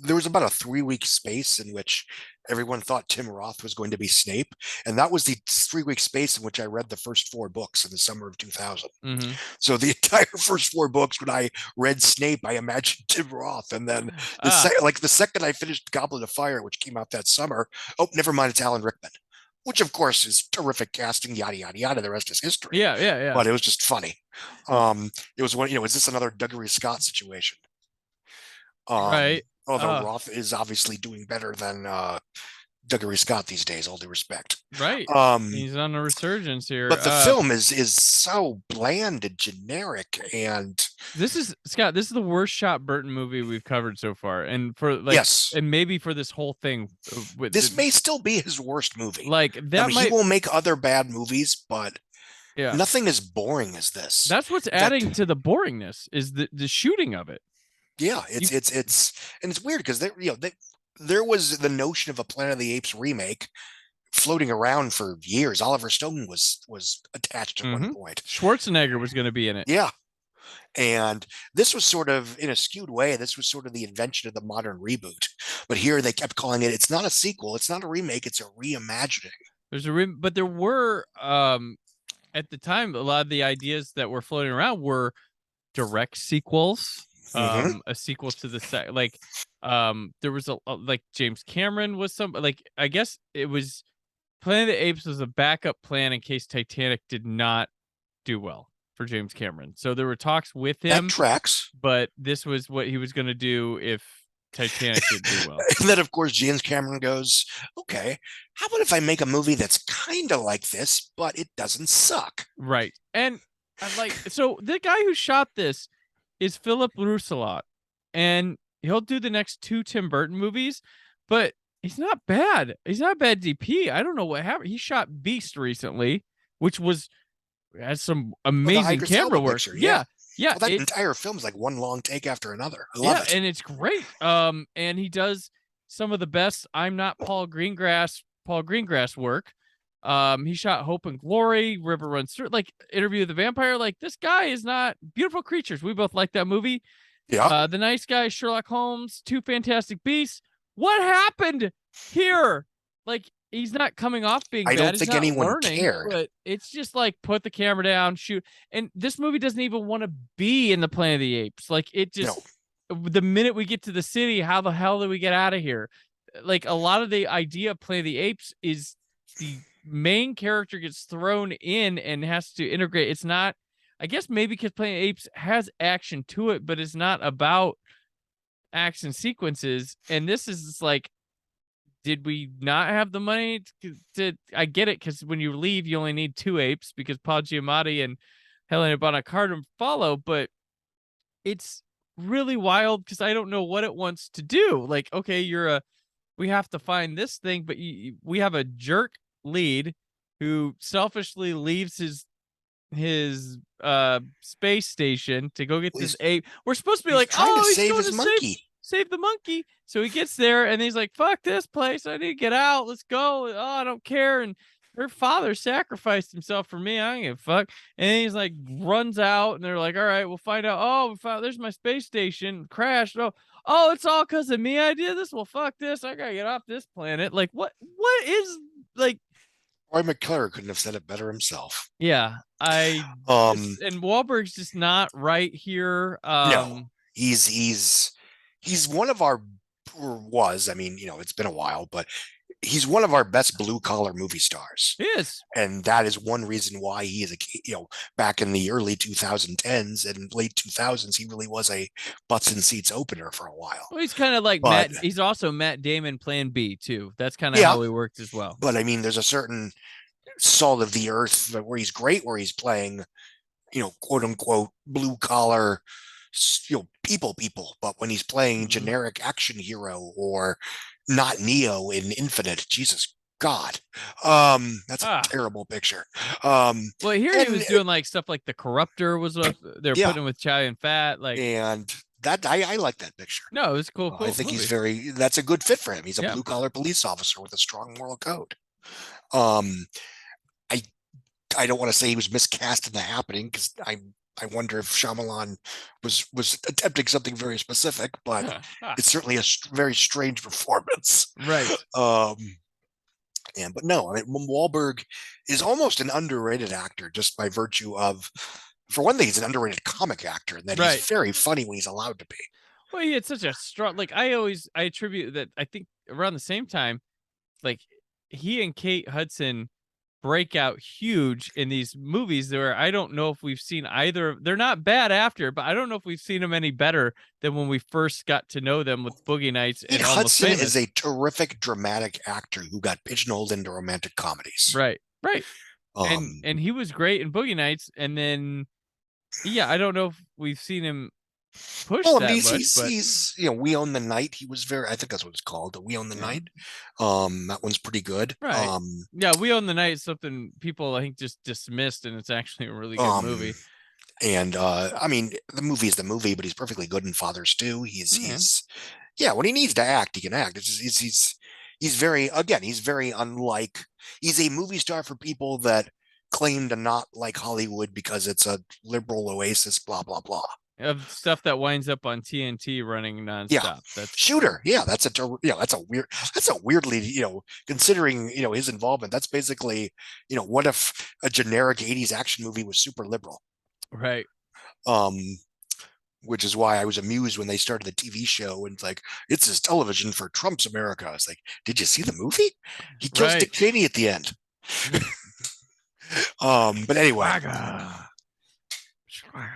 there was about a 3-week space in which everyone thought Tim Roth was going to be Snape. And that was the 3-week space in which I read the first 4 books in the summer of 2000. So the entire first 4 books, when I read Snape, I imagined Tim Roth. And then the second I finished Goblet of Fire, which came out that summer, never mind, it's Alan Rickman. Which, of course, is terrific casting, yada, yada, yada. The rest is history. Yeah. But it was just funny. It was one, is this another Douglas Scott situation? Right. Although Roth is obviously doing better than Douglas Scott these days, all due respect. Right. He's on a resurgence here. But the film is so bland and generic, and this is the worst shot Burton movie we've covered so far, and and maybe for this whole thing. This may still be his worst movie. He will make other bad movies, but nothing as boring as this. That's what's adding to the boringness is the shooting of it. Yeah, it's weird because there was the notion of a Planet of the Apes remake floating around for years. Oliver Stone was attached at one point. Schwarzenegger was going to be in it. Yeah. And this was sort of, in a skewed way, this was sort of the invention of the modern reboot. But here they kept calling it, it's not a sequel, it's not a remake, it's a reimagining. But there were, at the time, a lot of the ideas that were floating around were direct sequels. A sequel to the like, there was like James Cameron was I guess it was Planet of the Apes was a backup plan in case Titanic did not do well for James Cameron. So there were talks with him. That tracks. But this was what he was going to do if Titanic didn't do well. And then, of course, James Cameron goes, okay, how about if I make a movie that's kind of like this, but it doesn't suck? Right. And so the guy who shot this is Philip Rousselot, and he'll do the next 2 Tim Burton movies, but he's not bad. He's not a bad DP. I don't know what happened. He shot Beast recently, which has some amazing camera work. Picture, yeah. Well, that entire film's like one long take after another. I love it. And it's great. And he does some of the best I'm Not Paul Greengrass work. He shot Hope and Glory, River Runs Through, like Interview with the Vampire. Like, this guy is not Beautiful Creatures. We both like that movie. Yeah. The Nice Guy, Sherlock Holmes, 2 Fantastic Beasts. What happened here? Like, he's not coming off being bad. I don't think anyone cared. But it's just like, put the camera down, shoot. And this movie doesn't even want to be in the Planet of the Apes. Like, it just, the minute we get to the city, how the hell do we get out of here? Like, a lot of the idea of Planet of the Apes is the main character gets thrown in and has to integrate. It's not, I guess maybe because Planet of the Apes has action to it, but it's not about action sequences. And this is just like, did we not have the money to I get it, because when you leave, you only need 2 apes because Paul Giamatti and Helena Bonham Carter follow, but it's really wild because I don't know what it wants to do. Like, okay, we have to find this thing, but we have a jerk lead who selfishly leaves his space station to go get this ape. We're supposed to be like, oh, he's save going his to monkey. Save the monkey. So he gets there and he's like, fuck this place. I need to get out. Let's go. Oh, I don't care. And her father sacrificed himself for me. I don't give a fuck. And he's like, runs out and they're like, all right, we'll find out. Oh, there's my space station crashed. Oh, it's all because of me. I did this. Well, fuck this. I gotta get off this planet. Like, what is, like, Roy McClure couldn't have said it better himself. Yeah. And Wahlberg's just not right here. No, he's one of our, or was, I mean, it's been a while, but he's one of our best blue collar movie stars. He is. And that is one reason why he is back in the early 2010s and late 2000s, he really was a butts and seats opener for a while. Well, he's kind of like he's also Matt Damon Plan B too. That's kind of how he works as well. But I mean, there's a certain salt of the earth where he's great, where he's playing, quote unquote, blue collar, people, but when he's playing generic action hero or not Neo in Infinite, Jesus God, that's a terrible picture. Well, here he was doing like stuff like The Corruptor was what they're putting him with Chow and Fat, like, and that I like that picture. No, it was cool. I think that's a good fit for him. He's a blue collar police officer with a strong moral code. I don't want to say he was miscast in The Happening because I wonder if Shyamalan was attempting something very specific, but it's certainly a very strange performance. Right. But no, I mean, Wahlberg is almost an underrated actor just by virtue of, for one thing, he's an underrated comic actor, and that he's very funny when he's allowed to be. Well, he had such a strong, like, I attribute that, I think around the same time, like, he and Kate Hudson break out huge in these movies where I don't know if we've seen either. They're not bad after, but I don't know if we've seen them any better than when we first got to know them with Boogie Nights. And Hudson is a terrific dramatic actor who got pigeonholed into romantic comedies. Right. And he was great in Boogie Nights. And then, I don't know if we've seen him push he's We Own the Night. He was I think that's what it's called. We Own the Night. That one's pretty good. Right. We Own the Night is something people I think just dismissed, and it's actually a really good movie. And I mean, the movie is the movie, but he's perfectly good in Fathers too. He's Yeah, when he needs to act, he can act. It's just, he's very unlike. He's a movie star for people that claim to not like Hollywood because it's a liberal oasis. Blah blah blah. Of stuff that winds up on TNT running nonstop. Yeah, that's Shooter. Yeah, that's a weirdly, considering his involvement. That's basically, what if a generic '80s action movie was super liberal? Right. Which is why I was amused when they started the TV show and it's his television for Trump's America. I was like, did you see the movie? He kills Dick Cheney at the end. But anyway.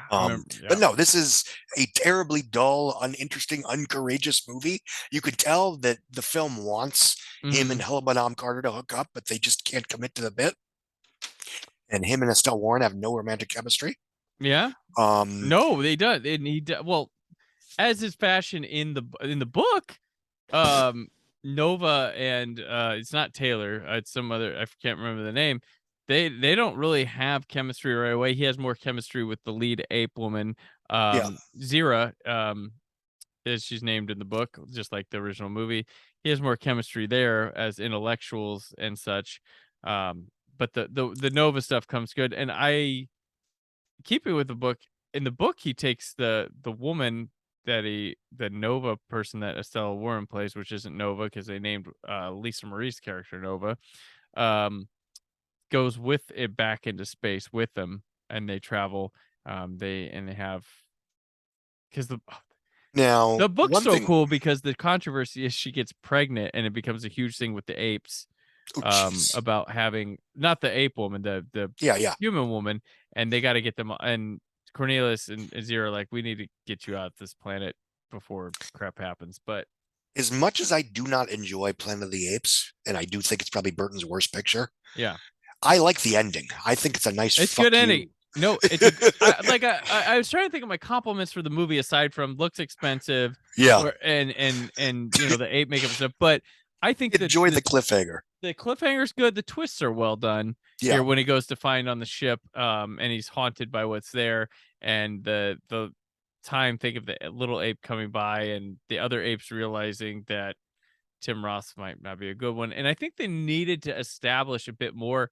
But no, this is a terribly dull, uninteresting, uncourageous movie. You could tell that the film wants him and Helena Bonham Carter to hook up, but they just can't commit to the bit. And him and Estelle Warren have no romantic chemistry. Yeah. No, they don't. Well, as is fashion in the book, Nova and it's not Taylor, it's some other, I can't remember the name. They don't really have chemistry right away. He has more chemistry with the lead ape woman, Zira, as she's named in the book, just like the original movie. He has more chemistry there as intellectuals and such. But the Nova stuff comes good, and I keep it with the book. In the book, he takes the woman the Nova person that Estelle Warren plays, which isn't Nova because they named Lisa Marie's character Nova. Goes with it back into space with them, and they travel. They have, because the book's so cool because the controversy is she gets pregnant and it becomes a huge thing with the apes. About having not the ape woman, the human woman, and they got to get them. And Cornelius and Zira are like, we need to get you out of this planet before crap happens. But as much as I do not enjoy Planet of the Apes, and I do think it's probably Burton's worst picture, I like the ending. I think it's a nice. It's good ending. No, it's I was trying to think of my compliments for the movie aside from looks expensive, and the ape makeup stuff, but I think enjoy the cliffhanger. The cliffhanger's good. The twists are well done. Here when he goes to find on the ship, and he's haunted by what's there, and the time think of the little ape coming by, and the other apes realizing that Tim Roth might not be a good one. And I think they needed to establish a bit more.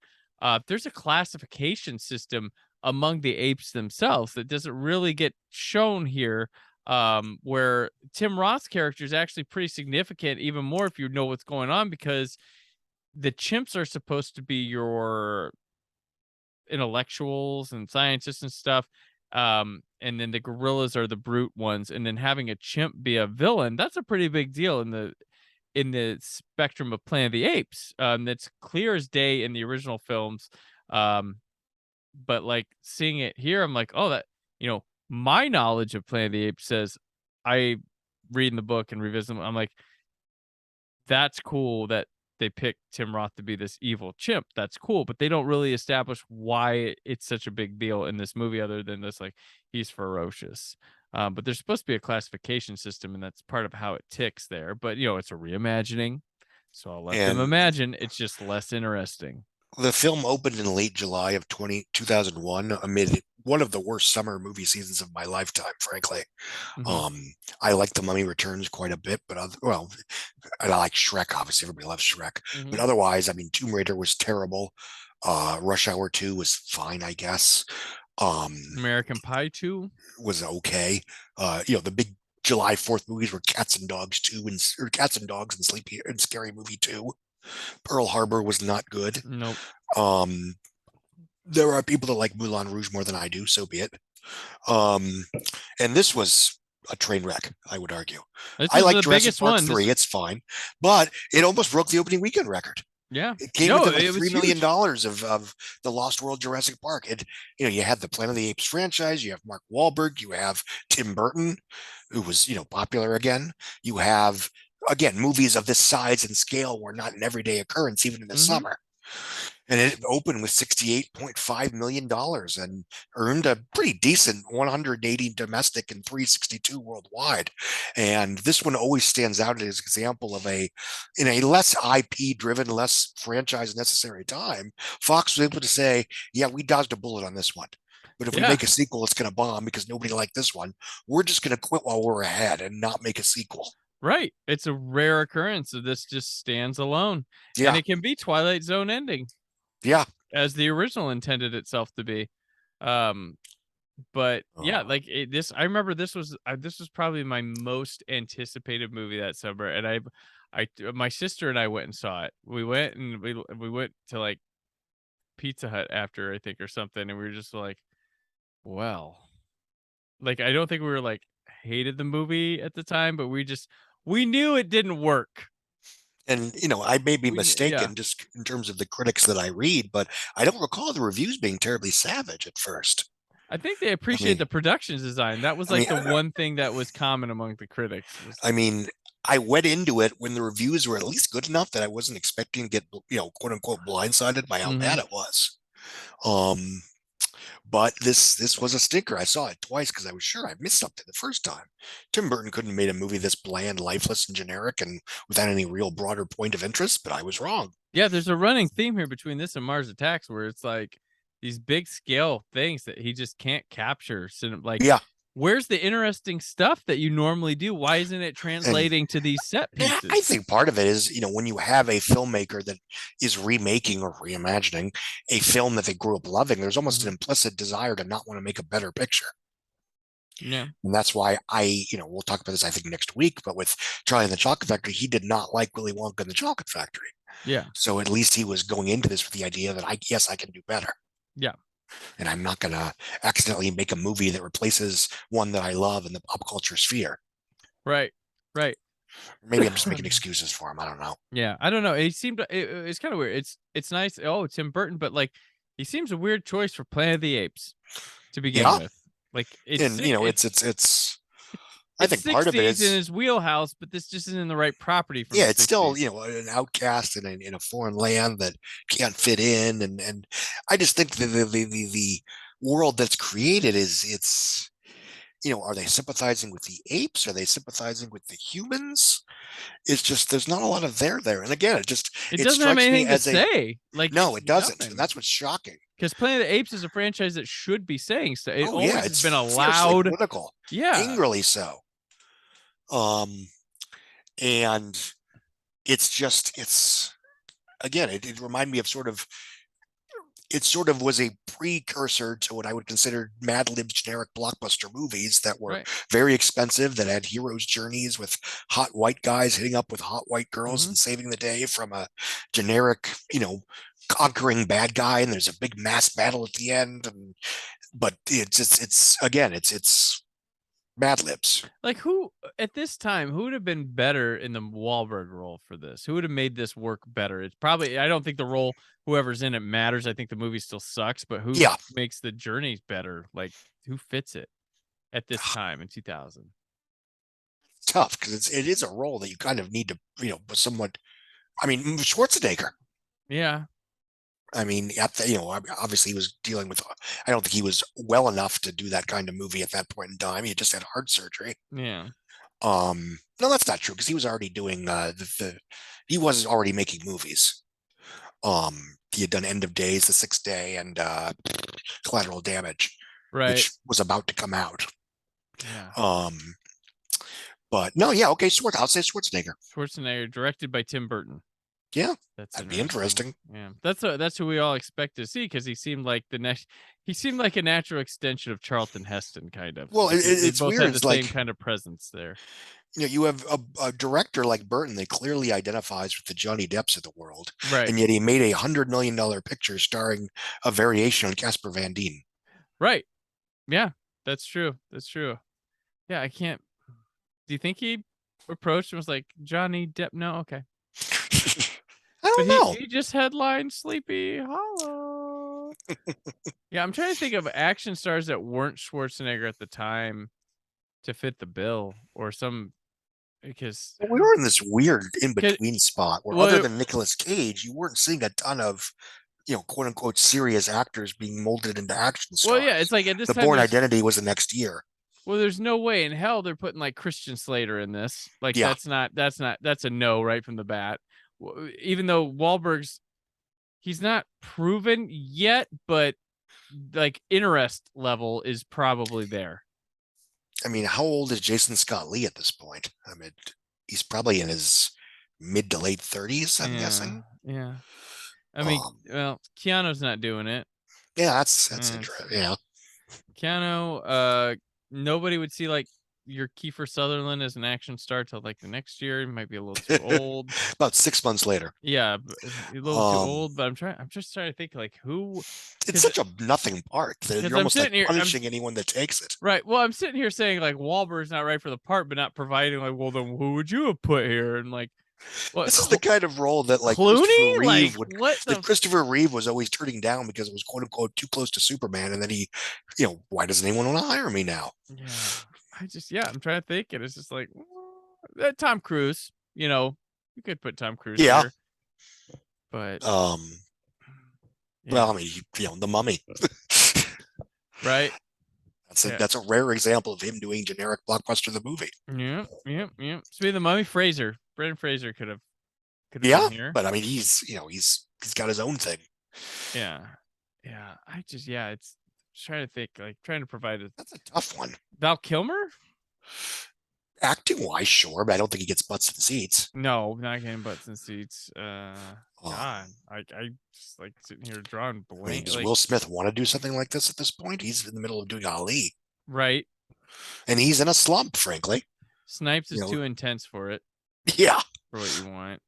There's a classification system among the apes themselves that doesn't really get shown here. Where Tim Roth's character is actually pretty significant, even more if you know what's going on, because the chimps are supposed to be your intellectuals and scientists and stuff. And then the gorillas are the brute ones. And then having a chimp be a villain, that's a pretty big deal in the spectrum of Planet of the Apes. That's clear as day in the original films. But like seeing it here, I'm like, oh, that, my knowledge of Planet of the Apes says, I read in the book and revisit them. I'm like, that's cool that they picked Tim Roth to be this evil chimp. That's cool, but they don't really establish why it's such a big deal in this movie, other than this, like, he's ferocious. But there's supposed to be a classification system, and that's part of how it ticks there. But it's a reimagining, so I'll let them imagine. It's just less interesting. The film opened in late July of 2001 amid one of the worst summer movie seasons of my lifetime, frankly. I like The Mummy Returns quite a bit, but I like Shrek. Obviously, everybody loves Shrek. But otherwise, I mean, Tomb Raider was terrible. Rush Hour 2 was fine, I guess. American Pie 2 was okay. The big July 4th movies were Cats and Dogs 2 or Cats and Dogs and Sleepy and Scary Movie 2. Pearl Harbor was not good. Nope. There are people that like Moulin Rouge more than I do, so be it. And this was a train wreck, I would argue. I like Jurassic Park 3, it's fine, but it almost broke the opening weekend record. Yeah, it came with like $3 million of the Lost World Jurassic Park. You had the Planet of the Apes franchise. You have Mark Wahlberg. You have Tim Burton, who was popular again. You have movies of this size and scale were not an everyday occurrence, even in the summer. And it opened with $68.5 million and earned a pretty decent 180 domestic and 362 worldwide. And this one always stands out as an example of in a less IP driven, less franchise necessary time, Fox was able to say, yeah, we dodged a bullet on this one. But if we make a sequel, it's going to bomb because nobody liked this one. We're just going to quit while we're ahead and not make a sequel. Right. It's a rare occurrence. So this just stands alone. Yeah. And it can be Twilight Zone ending. Yeah. As the original intended itself to be. But yeah, like I remember this was probably my most anticipated movie that summer. And my sister and I went and saw it. We went and we went to like Pizza Hut after, I think, or something. And we were just like, well, like, I don't think we were like hated the movie at the time, but we knew it didn't work. And, I may be mistaken just in terms of the critics that I read, but I don't recall the reviews being terribly savage at first. I think they appreciate the production design. That was like the one thing that was common among the critics. I went into it when the reviews were at least good enough that I wasn't expecting to get, quote unquote, blindsided by how bad it was. But this was a stinker. I saw it twice because I was sure I missed something the first time. Tim Burton couldn't have made a movie this bland, lifeless, and generic and without any real broader point of interest, but I was wrong. Yeah, there's a running theme here between this and Mars Attacks where it's like these big scale things that he just can't capture. So like, where's the interesting stuff that you normally do? Why isn't it translating to these set pieces? I think part of it is, when you have a filmmaker that is remaking or reimagining a film that they grew up loving, there's almost an implicit desire to not want to make a better picture. Yeah. And that's why we'll talk about this, I think, next week, but with Charlie and the Chocolate Factory, he did not like Willy Wonka and the Chocolate Factory. Yeah. So at least he was going into this with the idea that I can do better. Yeah. And I'm not going to accidentally make a movie that replaces one that I love in the pop culture sphere. Right. Maybe I'm just making excuses for him. I don't know. Yeah, I don't know. It's kind of weird. It's nice. Oh, Tim Burton, but like he seems a weird choice for Planet of the Apes to begin with. Like it's I think part of it is in his wheelhouse, but this just isn't the right property for it's still an outcast in a foreign land that can't fit in, and I just think the world that's created is are they sympathizing with the apes? Are they sympathizing with the humans? It's just there's not a lot of there, and again, it doesn't have anything to say. Like no, it doesn't, nothing. And that's what's shocking. Because Planet of the Apes is a franchise that should be saying stuff. It always has been a loud, political, angrily so. And it's again, it reminded me of it sort of was a precursor to what I would consider Mad Lib's generic blockbuster movies that were very expensive, that had heroes' journeys with hot white guys hitting up with hot white girls and saving the day from a generic, conquering bad guy, and there's a big mass battle at the end. But it's Mad Libs. Like who at this time, who would have been better in the Wahlberg role for this? Who would have made this work better? It's probably, I don't think the role, whoever's in it matters. I think the movie still sucks, but who makes the journeys better? Like who fits it at this time in 2000? It's tough because it is a role that you kind of need to, somewhat. I mean, Schwarzenegger. Yeah. I mean, obviously he was dealing with, I don't think he was well enough to do that kind of movie at that point in time. He just had heart surgery. Yeah. No, that's not true because he was already doing he was already making movies. He had done End of Days, The Sixth Day, and Collateral Damage, which was about to come out. Yeah. But no, yeah, okay, I'll say Schwarzenegger. Schwarzenegger, directed by Tim Burton. Yeah, that'd be interesting. Yeah, that's who we all expect to see because he seemed like he seemed like a natural extension of Charlton Heston, kind of. Well, it's both weird. Had the it's same like kind of presence there. You have a director like Burton that clearly identifies with the Johnny Depps of the world, right? And yet he made $100 million picture starring a variation on Casper Van Dien. Right. Yeah, that's true. That's true. Yeah, I can't. Do you think he approached and was like, Johnny Depp? No, okay. I don't know. He just headlined Sleepy Hollow. Yeah, I'm trying to think of action stars that weren't Schwarzenegger at the time to fit the bill, or because we were in this weird in-between spot where, other than Nicolas Cage, you weren't seeing a ton of, quote unquote, serious actors being molded into action stars. Well, yeah, it's like at this The time, Bourne Identity was the next year. Well, there's no way in hell they're putting like Christian Slater in this. Like that's a no right from the bat. Even though Wahlberg's, he's not proven yet, but like interest level is probably there. I mean, how old is Jason Scott Lee at this point? I mean, he's probably in his mid to late 30s, I'm guessing. Yeah. I mean, well, Keanu's not doing it. Yeah, that's interesting. Yeah. Keanu, nobody would see like your Kiefer Sutherland as an action star till like the next year. He might be a little too old. About 6 months later. Yeah, a little too old. But I'm just trying to think like who. It's such a nothing part that you're almost like punishing anyone that takes it. Right. Well, I'm sitting here saying like Wahlberg's not right for the part, but not providing like, well, then who would you have put here? And like, what, this is the kind of role that like Clooney? Christopher Reeve was always turning down because it was quote unquote too close to Superman, and then he, why doesn't anyone want to hire me now? Yeah, I'm trying to think, and it's just like Tom Cruise. You could put Tom Cruise. Yeah. Here, but well, I mean, The Mummy. Right. That's a rare example of him doing generic blockbuster the movie. Yeah. Speaking of The Mummy, Brendan Fraser could have been here. But I mean, he's got his own thing. Yeah. It's trying to think, like trying to provide that's a tough one. Val Kilmer? Acting wise, sure, but I don't think he gets butts in seats. No, not getting butts in seats. God, I just like sitting here drawing blank. I mean, does Will Smith want to do something like this at this point? He's in the middle of doing Ali. Right. And he's in a slump, frankly. Snipes is too intense for it. Yeah. For what you want.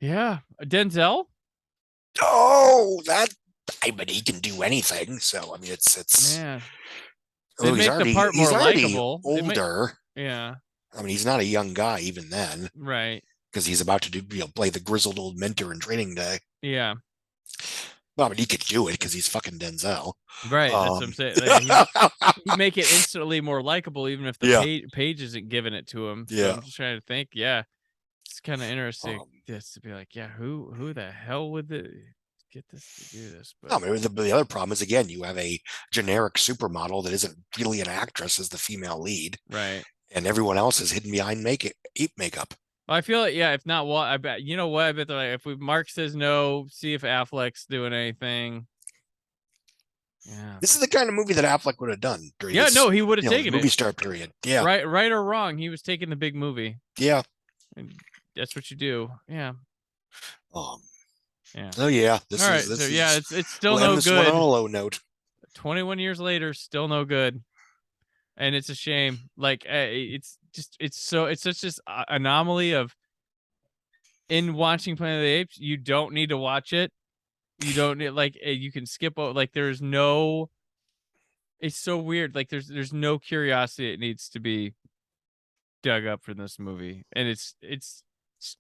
Yeah. Denzel? Oh, but he can do anything. So I mean, it's man. He's already older. Yeah. I mean, he's not a young guy even then. Right. Because he's about to play the grizzled old mentor in Training Day. Yeah. Well, I mean, he could do it because he's fucking Denzel. Right. That's what I'm saying. Like, he'd make it instantly more likable, even if the page isn't giving it to him. So I'm just trying to think. Yeah. It's kind of interesting just to be like, who the hell would get this to do this? But no, I mean, the other problem is, again, you have a generic supermodel that isn't really an actress as the female lead. Right. And everyone else is hidden behind ape makeup. Well, I feel like, if not, I bet, you know what? I bet they're like, if Mark says no, see if Affleck's doing anything. Yeah. This is the kind of movie that Affleck would have done during he would have taken movie star period. Yeah. Right or wrong, he was taking the big movie. Yeah. And that's what you do. Yeah. Yeah. Oh yeah. It's still we'll no good. On a low note. 21 years later, still no good. And it's a shame. Like it's such this anomaly of in watching Planet of the Apes, you don't need to watch it. You don't need you can skip over. Like there's no. It's so weird. Like there's no curiosity that needs to be dug up for this movie, and it's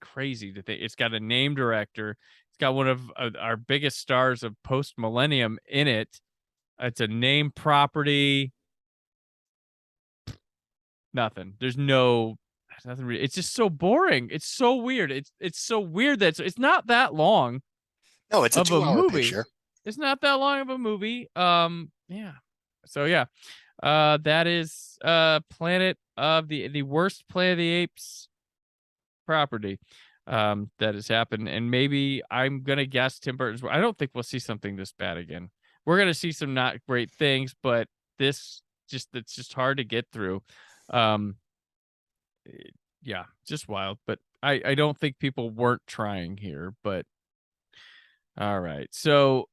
crazy to think it's got a named director. It's got one of our biggest stars of post millennium in it. It's a named property. Nothing. There's nothing. Really. It's just so boring. It's so weird. It's so weird that it's not that long. No, it's a 2-hour picture. It's not that long of a movie. Yeah. So yeah, that is Planet of the worst Planet of the Apes property that has happened, and maybe I'm gonna guess Tim Burton's. I don't think we'll see something this bad again. We're gonna see some not great things, but it's just hard to get through. Yeah, just wild. But I don't think people weren't trying here. But all right, so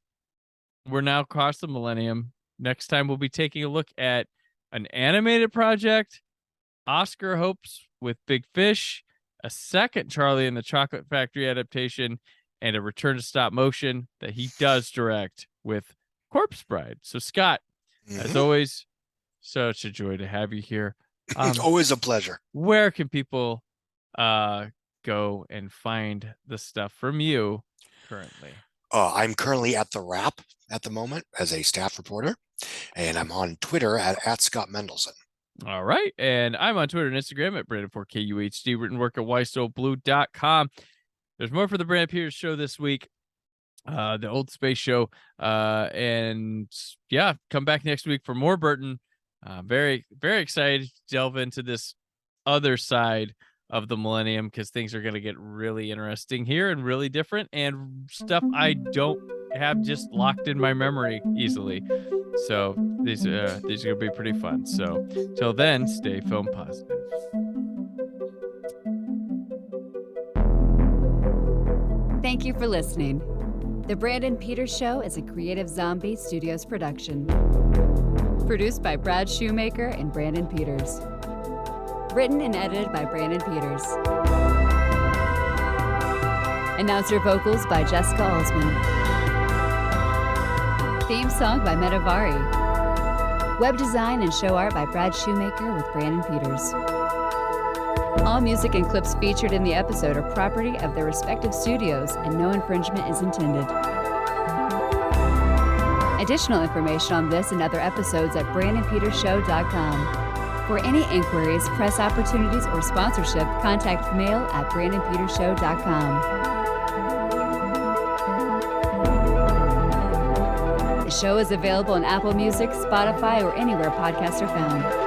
we're now across the millennium. Next time we'll be taking a look at an animated project, Oscar hopes with Big Fish, a second Charlie and the Chocolate Factory adaptation, and a return to stop motion that he does direct with Corpse Bride. So Scott, as always, such a joy to have you here. It's always a pleasure. Where can people go and find the stuff from you currently? I'm currently at the Wrap at the moment as a staff reporter, and I'm on Twitter at Scott Mendelson. All right. And I'm on Twitter and Instagram at Brandon4KUHD, written work at whysoblue.com. There's more for the Brandon Peters Show this week, the Old Space Show. And yeah, come back next week for more Burton. Very, very excited to delve into this other side of the millennium, because things are going to get really interesting here and really different and stuff I don't have just locked in my memory easily. So these are gonna be pretty fun. So till then, stay film positive. Thank you for listening. The Brandon Peters Show is a Creative Zombie Studios production. Produced by Brad Shoemaker and Brandon Peters. Written and edited by Brandon Peters. Announcer vocals by Jessica Alsman. Theme song by Metavari. Web design and show art by Brad Shoemaker with Brandon Peters. All music and clips featured in the episode are property of their respective studios, and no infringement is intended. Additional information on this and other episodes at BrandonPetersShow.com. For any inquiries, press opportunities, or sponsorship, contact mail at BrandonPetersShow.com. The show is available on Apple Music, Spotify, or anywhere podcasts are found.